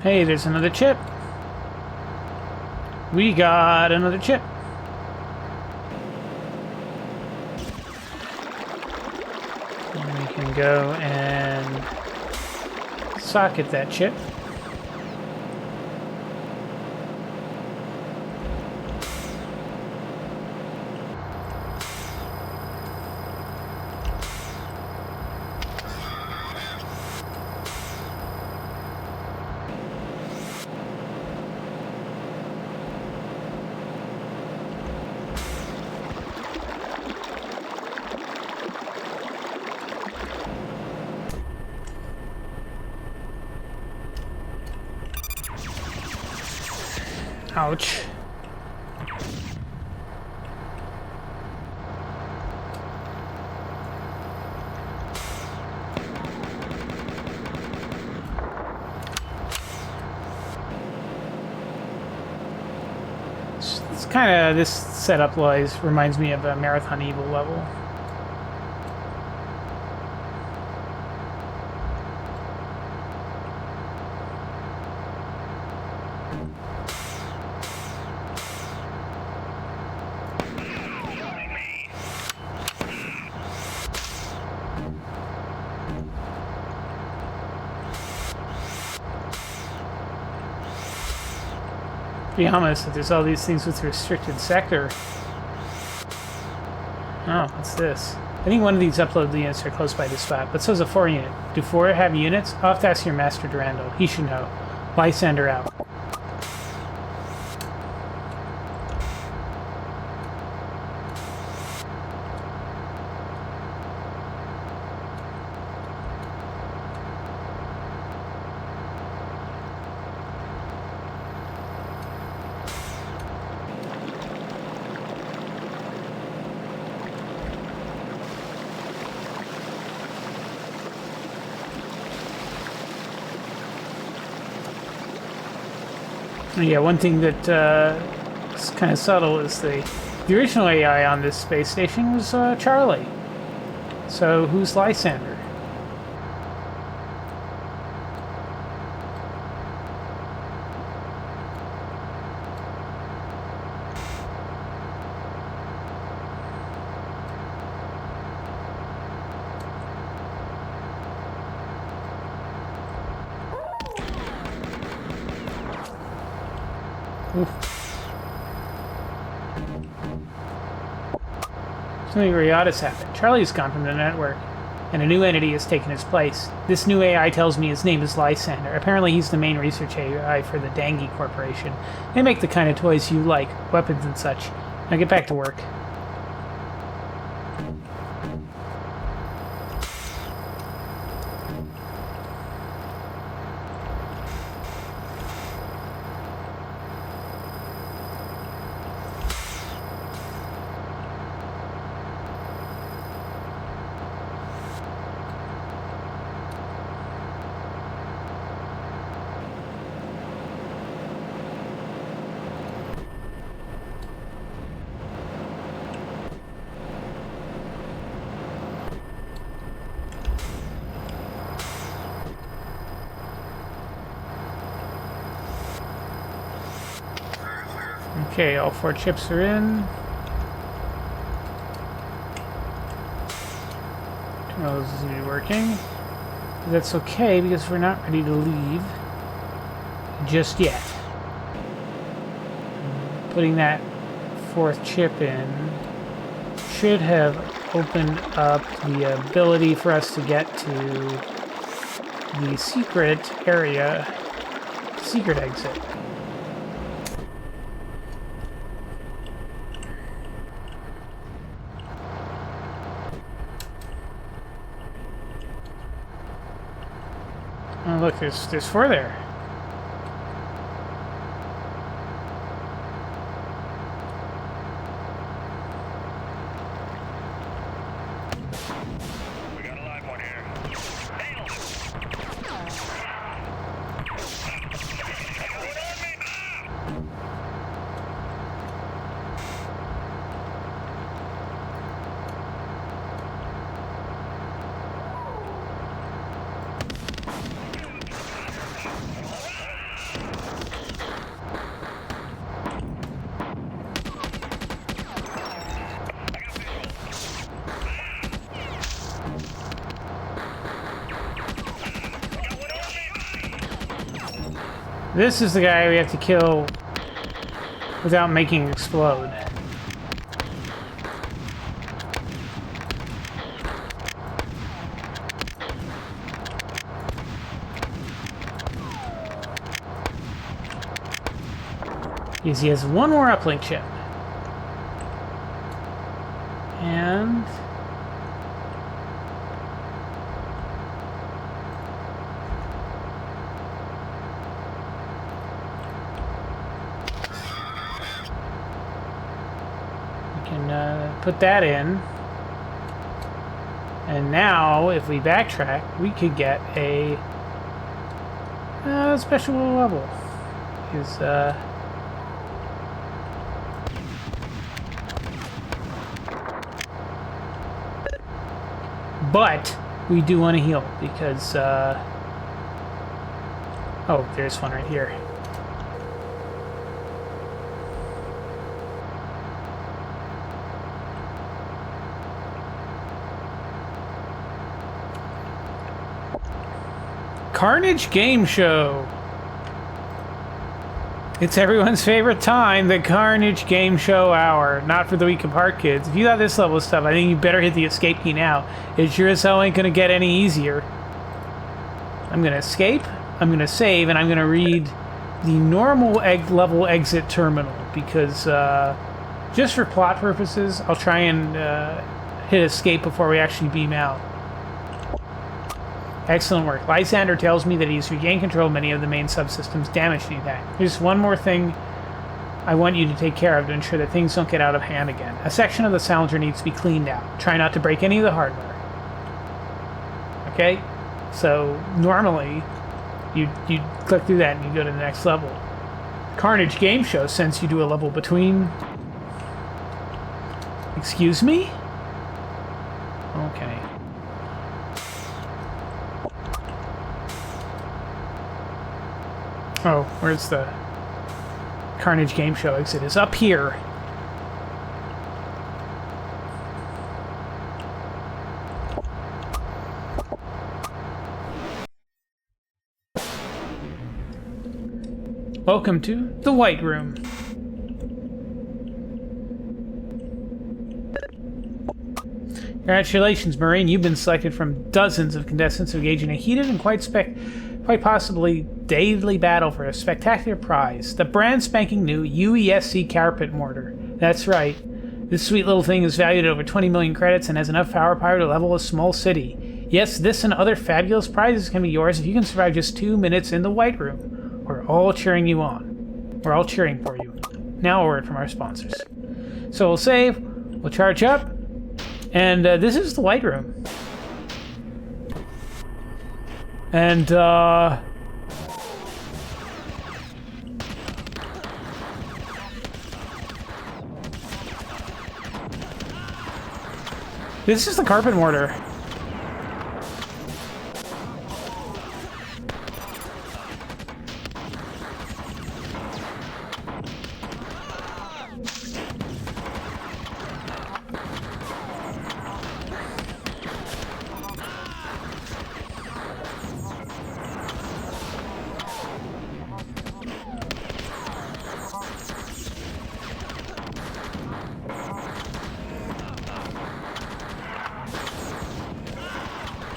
Hey, there's another chip. We got another chip. And we can go and socket that chip. Ouch. It's kind of, this setup reminds me of a Marathon Evil level. To be honest, if there's all these things with restricted sector. Oh, what's this? I think one of these upload units are close by this spot, but so's a 4 unit. Do 4 have units? I'll have to ask your master Durandal. He should know. Lysander out. Yeah, one thing that is kind of subtle is the original AI on this space station was Charlie. So who's Lysander? Something Riata's happened. Charlie's gone from the network, and a new entity has taken his place. This new AI tells me his name is Lysander. Apparently he's the main research AI for the Dangi Corporation. They make the kind of toys you like, weapons and such. Now get back to work. Okay, all 4 chips are in. Terminals is working. That's okay because we're not ready to leave just yet. Putting that fourth chip in should have opened up the ability for us to get to the secret area, secret exit. Oh, look, there's four there. We got a live one here. Nailed it. This is the guy we have to kill without making explode. Because he has one more uplink chip. And we can put that in. And now, if we backtrack, we could get a special level. Because but we do want to heal because oh, there's one right here. Carnage Game Show. It's everyone's favorite time, the Carnage Game Show hour. Not for the weak apart, kids. If you got this level of stuff, I think you better hit the escape key now. It sure as hell ain't gonna get any easier. I'm gonna escape, I'm gonna save, and I'm gonna read the normal level exit terminal because just for plot purposes, I'll try and hit escape before we actually beam out. Excellent work. Lysander tells me that he's regained control of many of the main subsystems damaged in the attack. There's one more thing I want you to take care of to ensure that things don't get out of hand again. A section of the Salinger needs to be cleaned out. Try not to break any of the hardware. Okay? So, normally, you click through that and you go to the next level. Carnage Game Show sends you to a level between... Excuse me? Okay. Oh, where's the Carnage Game Show exit? Is up here. Welcome to the White Room. Congratulations, Marine. You've been selected from dozens of contestants who engage in a heated and quite possibly deadly battle for a spectacular prize. The brand spanking new UESC carpet mortar. That's right. This sweet little thing is valued at over 20 million credits and has enough power to level a small city. Yes, this and other fabulous prizes can be yours if you can survive just 2 minutes in the White Room. We're all cheering you on. We're all cheering for you. Now a word from our sponsors. So we'll save, we'll charge up, and this is the White Room. And, this is the carpet mortar.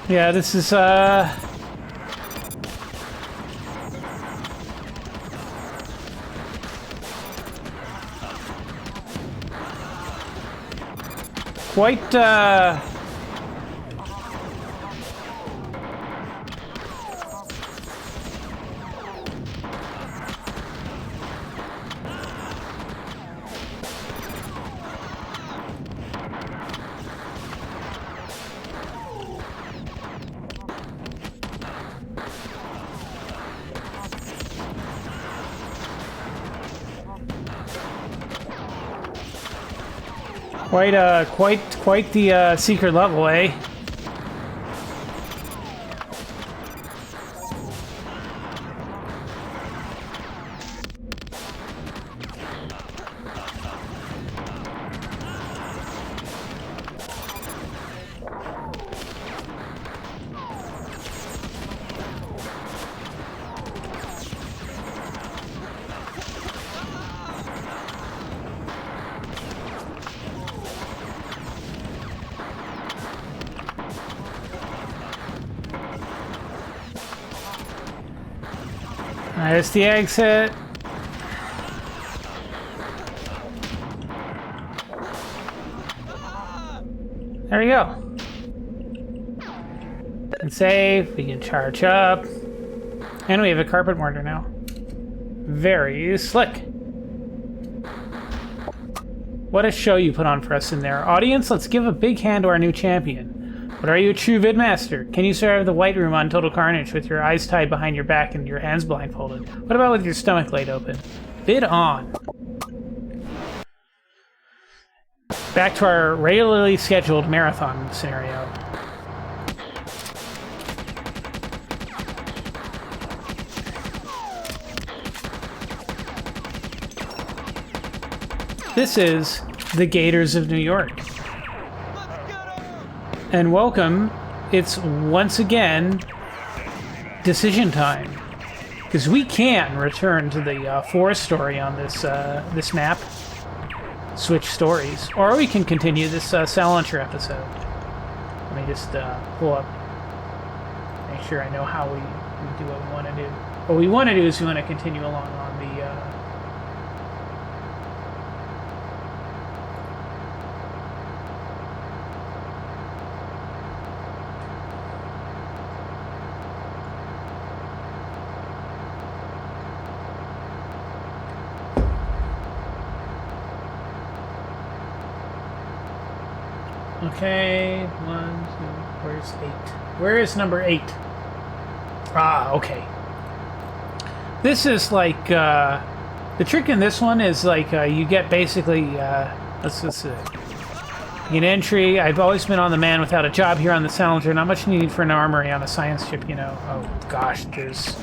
Yeah, this is quite quite the secret level, eh? There's the exit. There we go. We can save, we can charge up. And we have a carpet mortar now. Very slick. What a show you put on for us in there. Audience, let's give a big hand to our new champion. But are you a true vidmaster? Can you survive the White Room on Total Carnage with your eyes tied behind your back and your hands blindfolded? What about with your stomach laid open? Vid on. Back to our regularly scheduled marathon scenario. This is the Gators of New York. And welcome, it's once again decision time. Because we can return to the forest story on this this map. Switch stories. Or we can continue this Salancher episode. Let me just pull up. Make sure I know how we do what we want to do. What we want to do is we want to continue along on the... Okay, 1, 2, where's 8? Where is number 8? Ah, okay. This is like, the trick in this one is like, you get basically, let's just get entry. I've always been on the man without a job here on the Salancher. Not much need for an armory on a science ship, you know. Oh gosh, there's...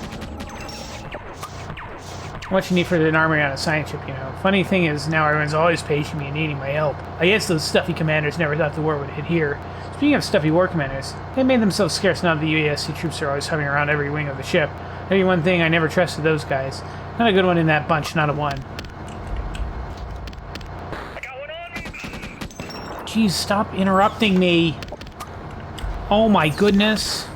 What you need for an armory on a science ship, you know. Funny thing is, now everyone's always paging me and needing my help. I guess those stuffy commanders never thought the war would hit here. Speaking of stuffy war commanders, they made themselves scarce now that the UASC troops are always hovering around every wing of the ship. Maybe one thing, I never trusted those guys. Not a good one in that bunch, not a one. Jeez, stop interrupting me. Oh my goodness.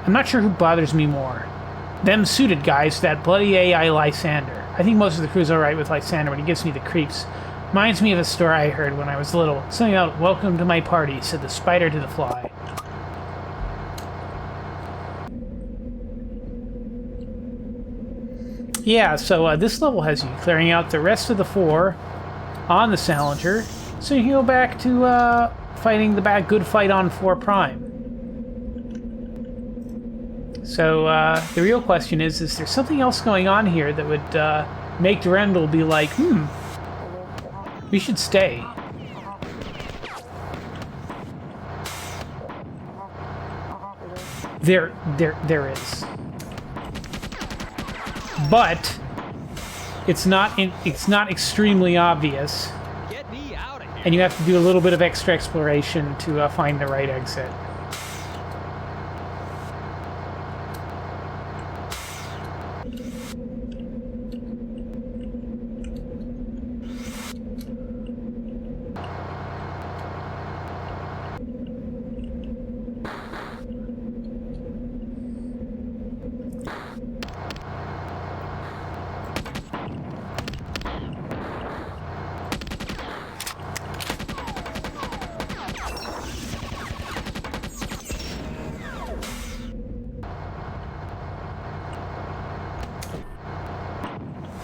I'm not sure who bothers me more. Them suited guys, that bloody AI Lysander. I think most of the crew's alright with Lysander, but he gives me the creeps. Reminds me of a story I heard when I was little. Something about welcome to my party, said the spider to the fly. Yeah, so this level has you clearing out the rest of the 4 on the Salancher, so you can go back to fighting the good fight on 4 Prime. So, the real question is there something else going on here that would make Durendal be like, we should stay? There is. But it's not extremely obvious. Get me out of here. And you have to do a little bit of extra exploration to find the right exit.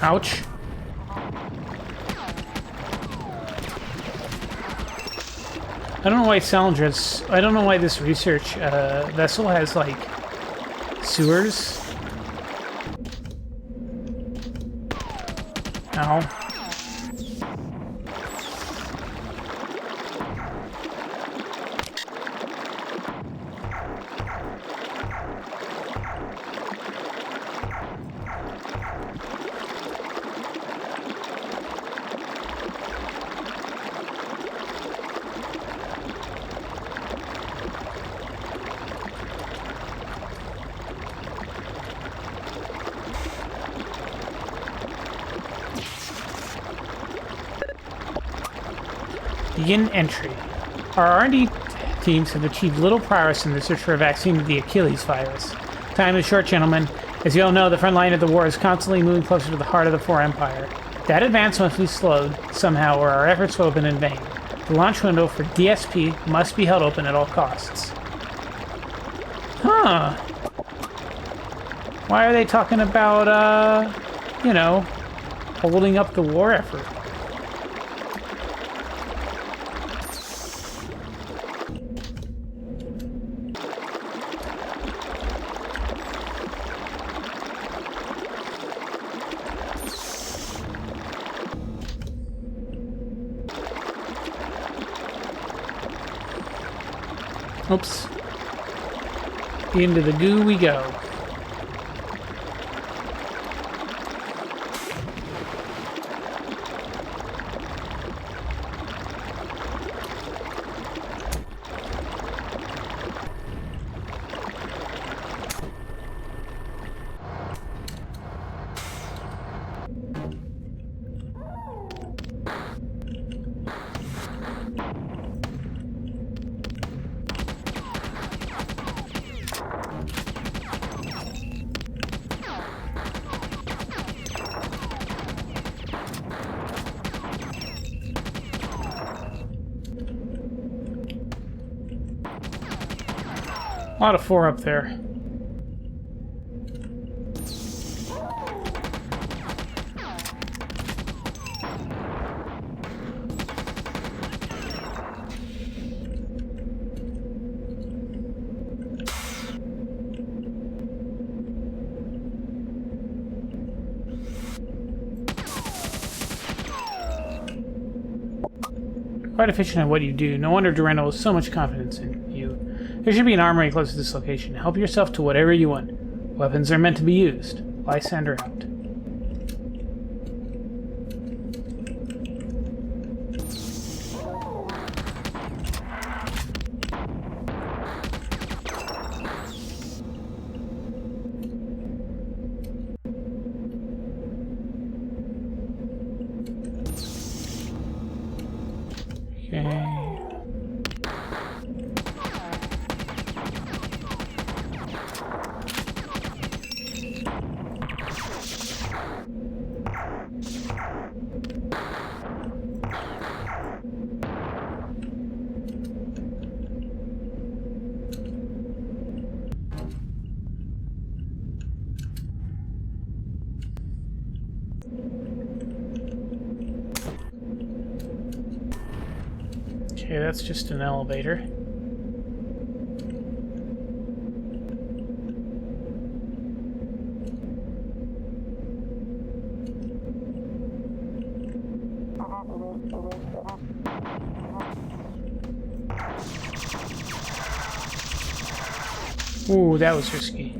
Ouch. I don't know why Salinger's... I don't know why this research vessel has, like, sewers. Ow. Begin entry. Our R&D teams have achieved little progress in the search for a vaccine to the Achilles virus. Time is short, gentlemen. As you all know, the front line of the war is constantly moving closer to the heart of the Four Empire. That advance must be slowed somehow, or our efforts will have been in vain. The launch window for DSP must be held open at all costs. Huh. Why are they talking about, you know, holding up the war effort? Oops. Into the goo we go. A lot of 4 up there. Quite efficient at what you do. No wonder Durandal has so much confidence in you. There should be an armory close to this location. Help yourself to whatever you want. Weapons are meant to be used. Lysander out. Okay. Okay, that's just an elevator. Ooh, that was risky.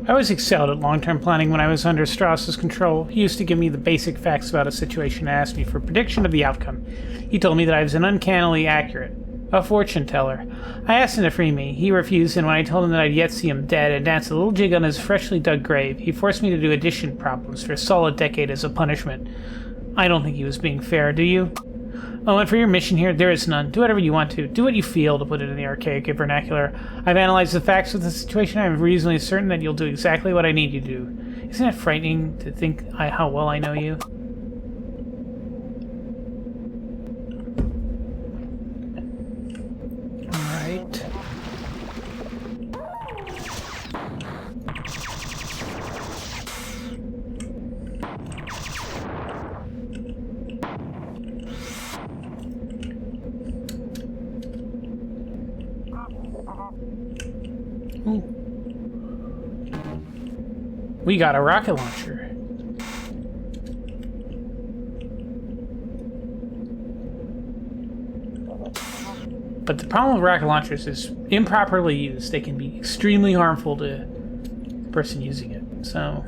I always excelled at long-term planning when I was under Strauss's control. He used to give me the basic facts about a situation and ask me for a prediction of the outcome. He told me that I was an uncannily accurate. A fortune teller. I asked him to free me. He refused, and when I told him that I'd yet see him dead and danced a little jig on his freshly dug grave, he forced me to do addition problems for a solid decade as a punishment. I don't think he was being fair, do you? Oh, and for your mission here, there is none. Do whatever you want to. Do what you feel, to put it in the archaic vernacular. I've analyzed the facts of the situation. I'm reasonably certain that you'll do exactly what I need you to do. Isn't it frightening to think how well I know you? Alright. Ooh. We got a rocket launcher. But the problem with rocket launchers is improperly used, they can be extremely harmful to the person using it. So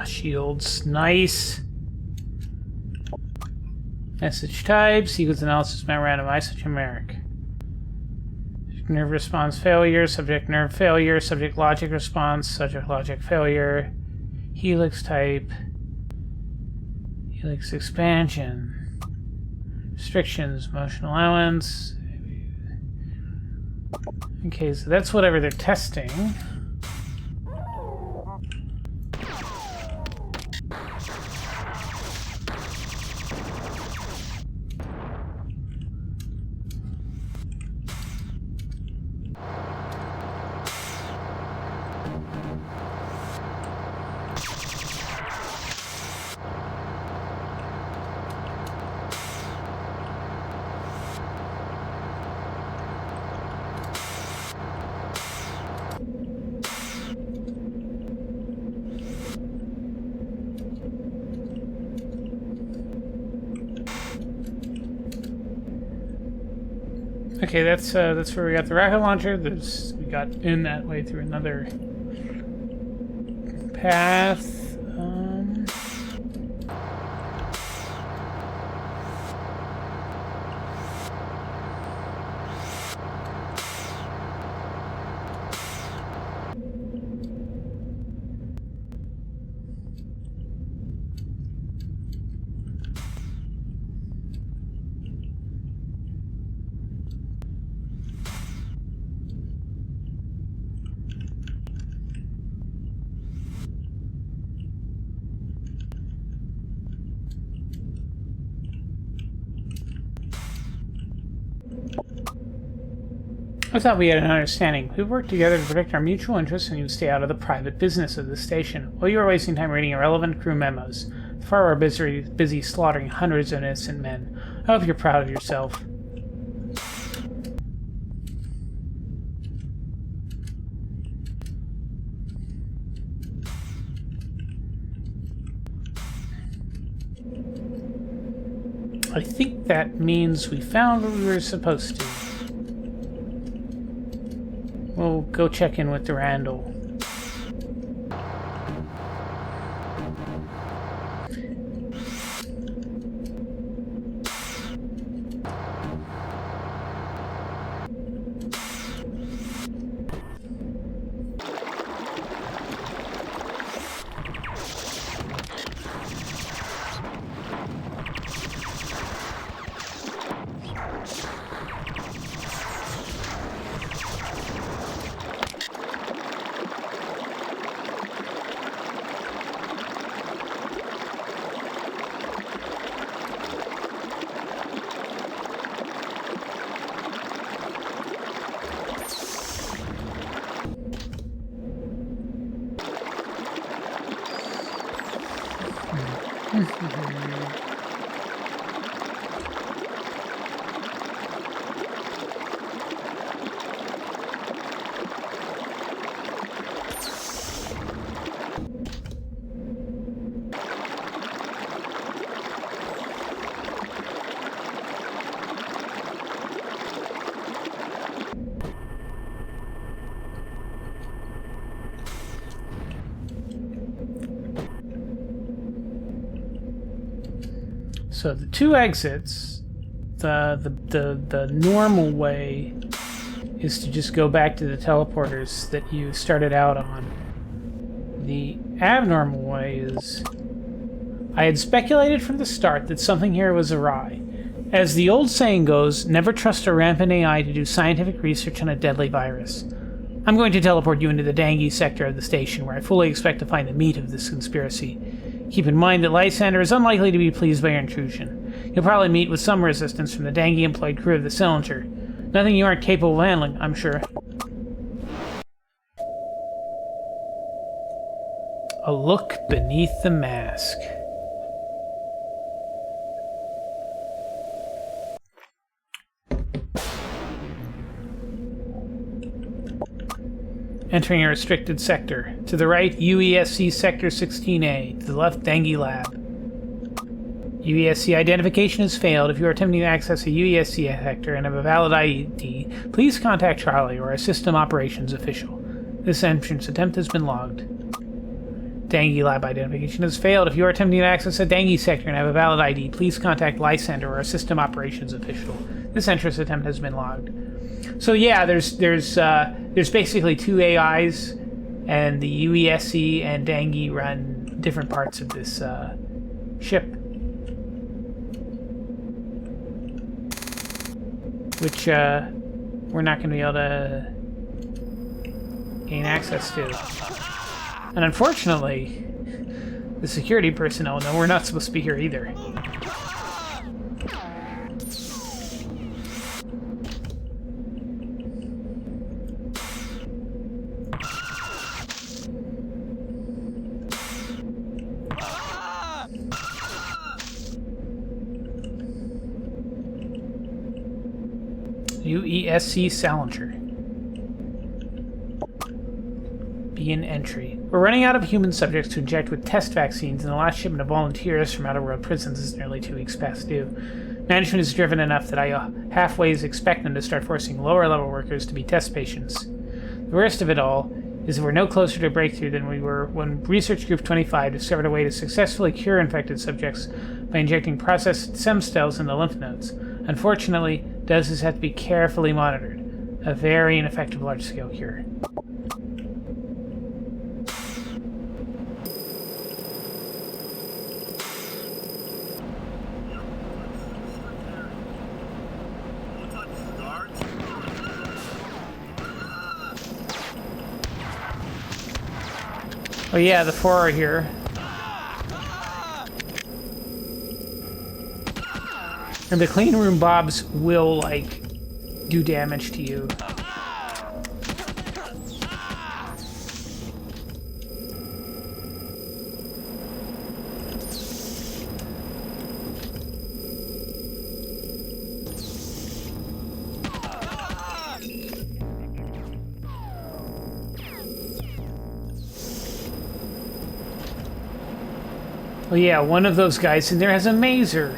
shields, nice. Message type, sequence analysis, random, isothermic. Nerve response failure, subject nerve failure, subject logic response, subject logic failure, helix type, helix expansion, restrictions, motion allowance. Okay, so that's whatever they're testing. Okay, that's where we got the rocket launcher. We got in that way through another path. I thought we had an understanding. We've worked together to protect our mutual interests, and you'd stay out of the private business of the station. While you were wasting time reading irrelevant crew memos, the far were busy slaughtering hundreds of innocent men. I hope you're proud of yourself. I think that means we found what we were supposed to. We'll go check in with Durandal. So the two exits, the normal way is to just go back to the teleporters that you started out on. The abnormal way is... I had speculated from the start that something here was awry. As the old saying goes, never trust a rampant AI to do scientific research on a deadly virus. I'm going to teleport you into the Dangi sector of the station, where I fully expect to find the meat of this conspiracy. Keep in mind that Lysander is unlikely to be pleased by your intrusion. You'll probably meet with some resistance from the Dangi-employed crew of the cylinder. Nothing you aren't capable of handling, I'm sure. A look beneath the mask. Entering a restricted sector. To the right, UESC Sector 16A. To the left, Dangi Lab. UESC identification has failed. If you are attempting to access a UESC sector and have a valid ID, please contact Charlie or a system operations official. This entrance attempt has been logged. Dangi Lab identification has failed. If you are attempting to access a Dangi sector and have a valid ID, please contact Lysander or a system operations official. This entrance attempt has been logged. So yeah, there's basically two AIs, and the UESC and Dangi run different parts of this ship, which we're not going to be able to gain access to. And unfortunately, the security personnel know we're not supposed to be here either. UESC Salinger. Begin entry. We're running out of human subjects to inject with test vaccines, and the last shipment of volunteers from outer-world prisons is nearly 2 weeks past due. Management is driven enough that I halfway expect them to start forcing lower-level workers to be test patients. The worst of it all is that we're no closer to a breakthrough than we were when Research Group 25 discovered a way to successfully cure infected subjects by injecting processed stem cells in the lymph nodes. Unfortunately, doses have to be carefully monitored. A very ineffective large-scale cure. Oh yeah, the 4 are here. And the clean room bobs will, like, do damage to you. Oh yeah, one of those guys in there has a mazer.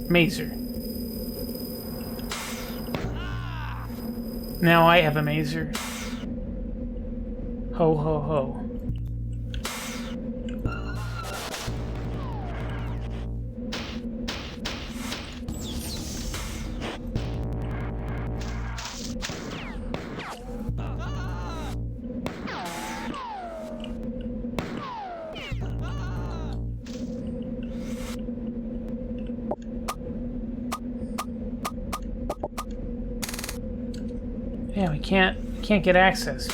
Mazer. Now I have a mazer. Ho ho ho. Yeah, we can't get access.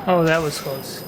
Oh, that was close.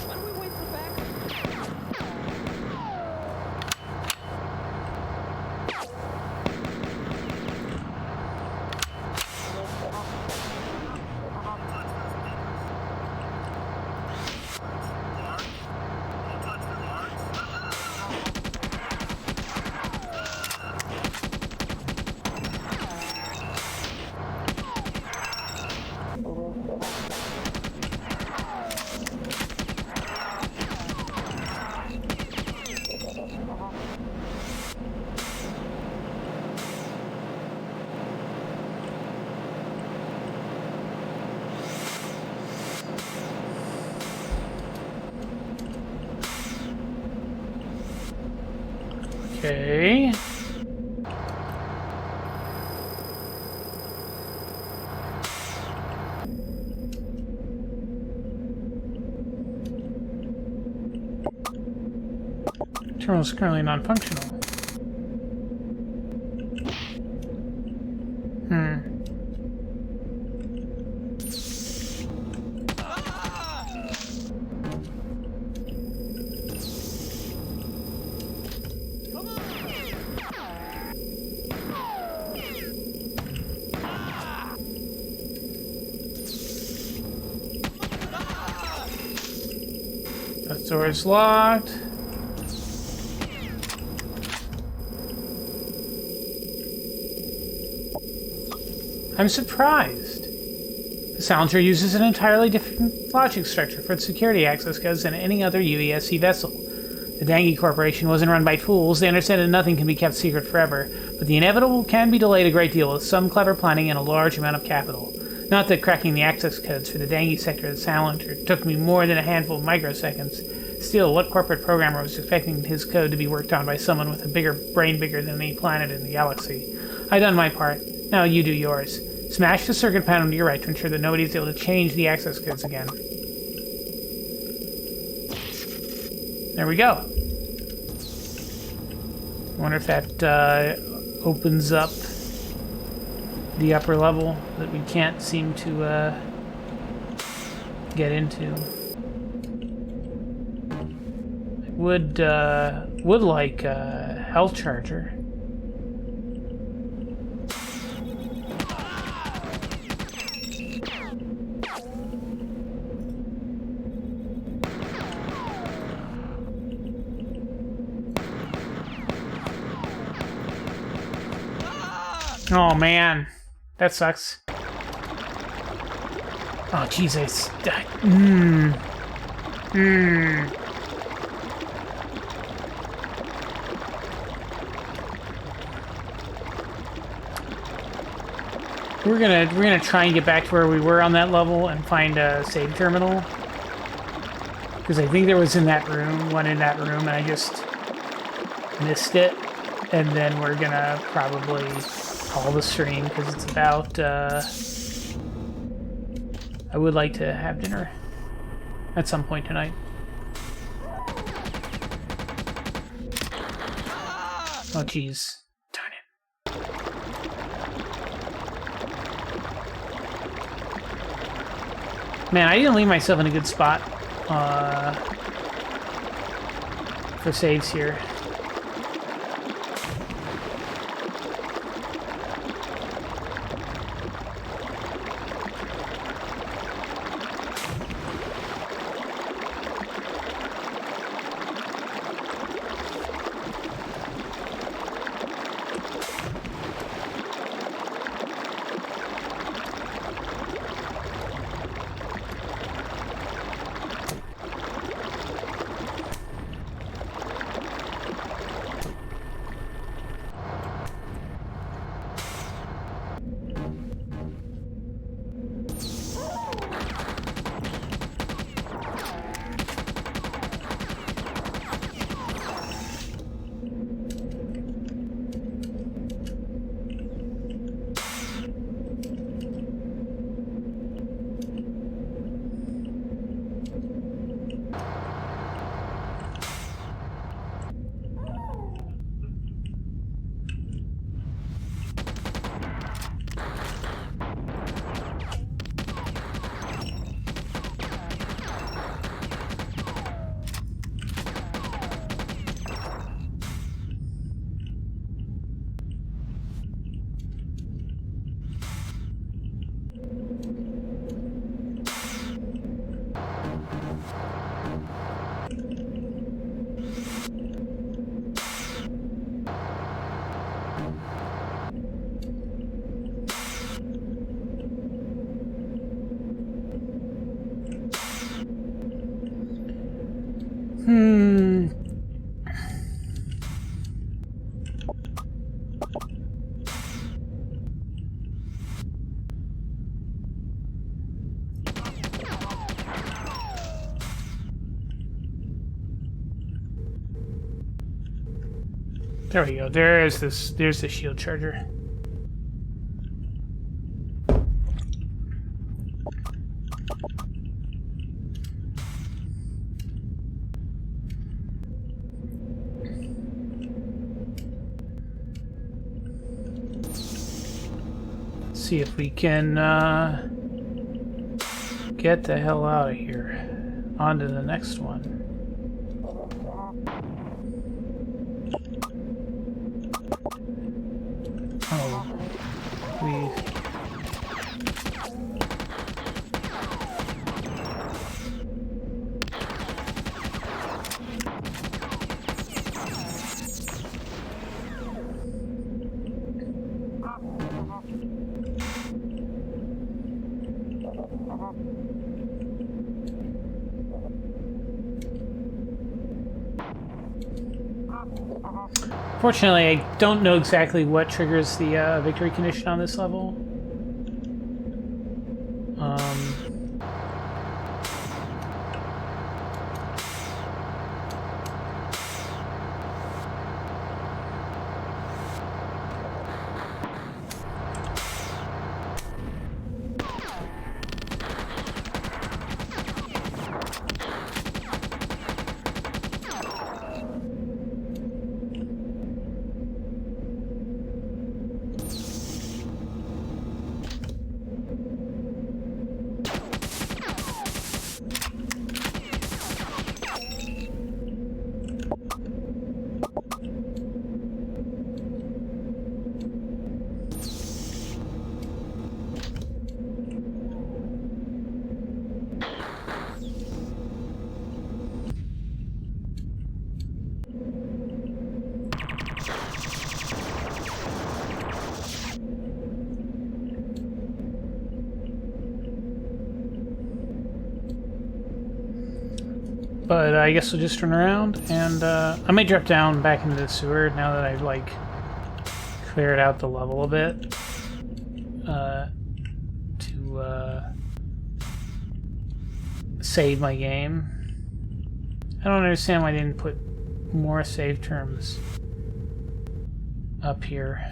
Why don't we wait for backup? Okay. Terminal is currently non-functional. That door is locked. I'm surprised. The Silencer uses an entirely different logic structure for its security access codes than any other UESC vessel. The Dangi Corporation wasn't run by fools. They understand that nothing can be kept secret forever, but the inevitable can be delayed a great deal with some clever planning and a large amount of capital. Not that cracking the access codes for the Dangi sector of the Silencer took me more than a handful of microseconds. Still, what corporate programmer was expecting his code to be worked on by someone with a brain bigger than any planet in the galaxy? I done my part. Now you do yours. Smash the circuit panel to your right to ensure that nobody's able to change the access codes again. There we go. I wonder if that opens up the upper level that we can't seem to get into. I would like a health charger. Oh man, that sucks. Oh Jesus. We're gonna try and get back to where we were on that level and find a save terminal. Because I think there was one in that room, and I just missed it. And then we're gonna probably call the stream because it's about. I would like to have dinner at some point tonight. Oh jeez, darn it. Man, I didn't leave myself in a good spot for saves here. There we go. There's the shield charger. Let's see if we can get the hell out of here. On to the next one. Oh, Fortunately, I don't know exactly what triggers the victory condition on this level. But I guess we'll just turn around, and I might drop down back into the sewer now that I've, like, cleared out the level a bit. To save my game. I don't understand why I didn't put more save terms up here.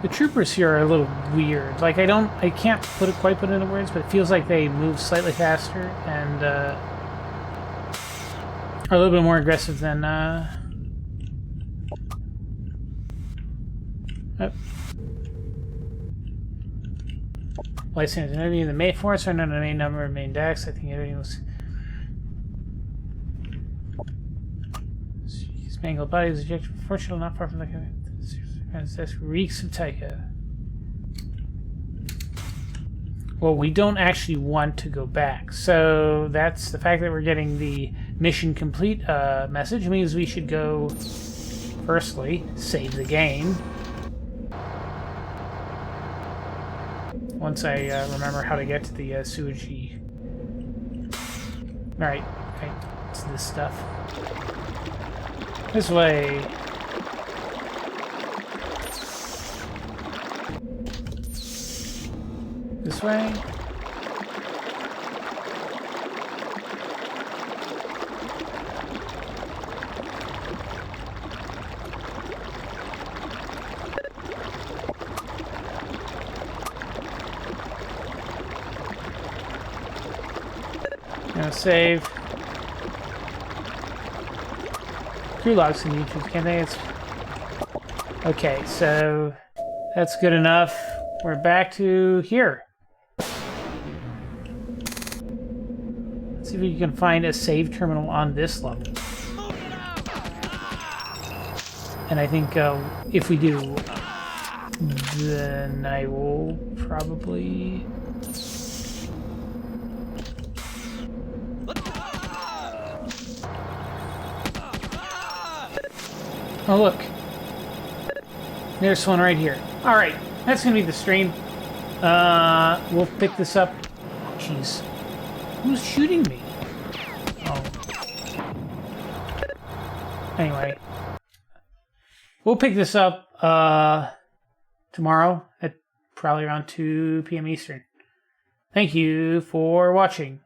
The troopers here are a little weird. Like, I can't quite put it into words, but it feels like they move slightly faster and are a little bit more aggressive than. Oh. Licensed enemy in the main force are not a main number of main decks. I think everything was. Mangled body is ejected from fortune, not far from the. This reeks of Taika. Well, we don't actually want to go back, so that's the fact that we're getting the mission complete message means we should go. Firstly, save the game. Once I remember how to get to the Suichi. Alright, okay, it's this stuff. This way. This way. Now save. Crew logs can you choose? Can't they? It's okay. So that's good enough. We're back to here. Let's see if we can find a save terminal on this level. And I think if we do, then I will probably. Oh, look. There's one right here. Alright, that's going to be the stream. We'll pick this up. Jeez. Who's shooting me? Oh. Anyway. We'll pick this up tomorrow at probably around 2 p.m. Eastern. Thank you for watching.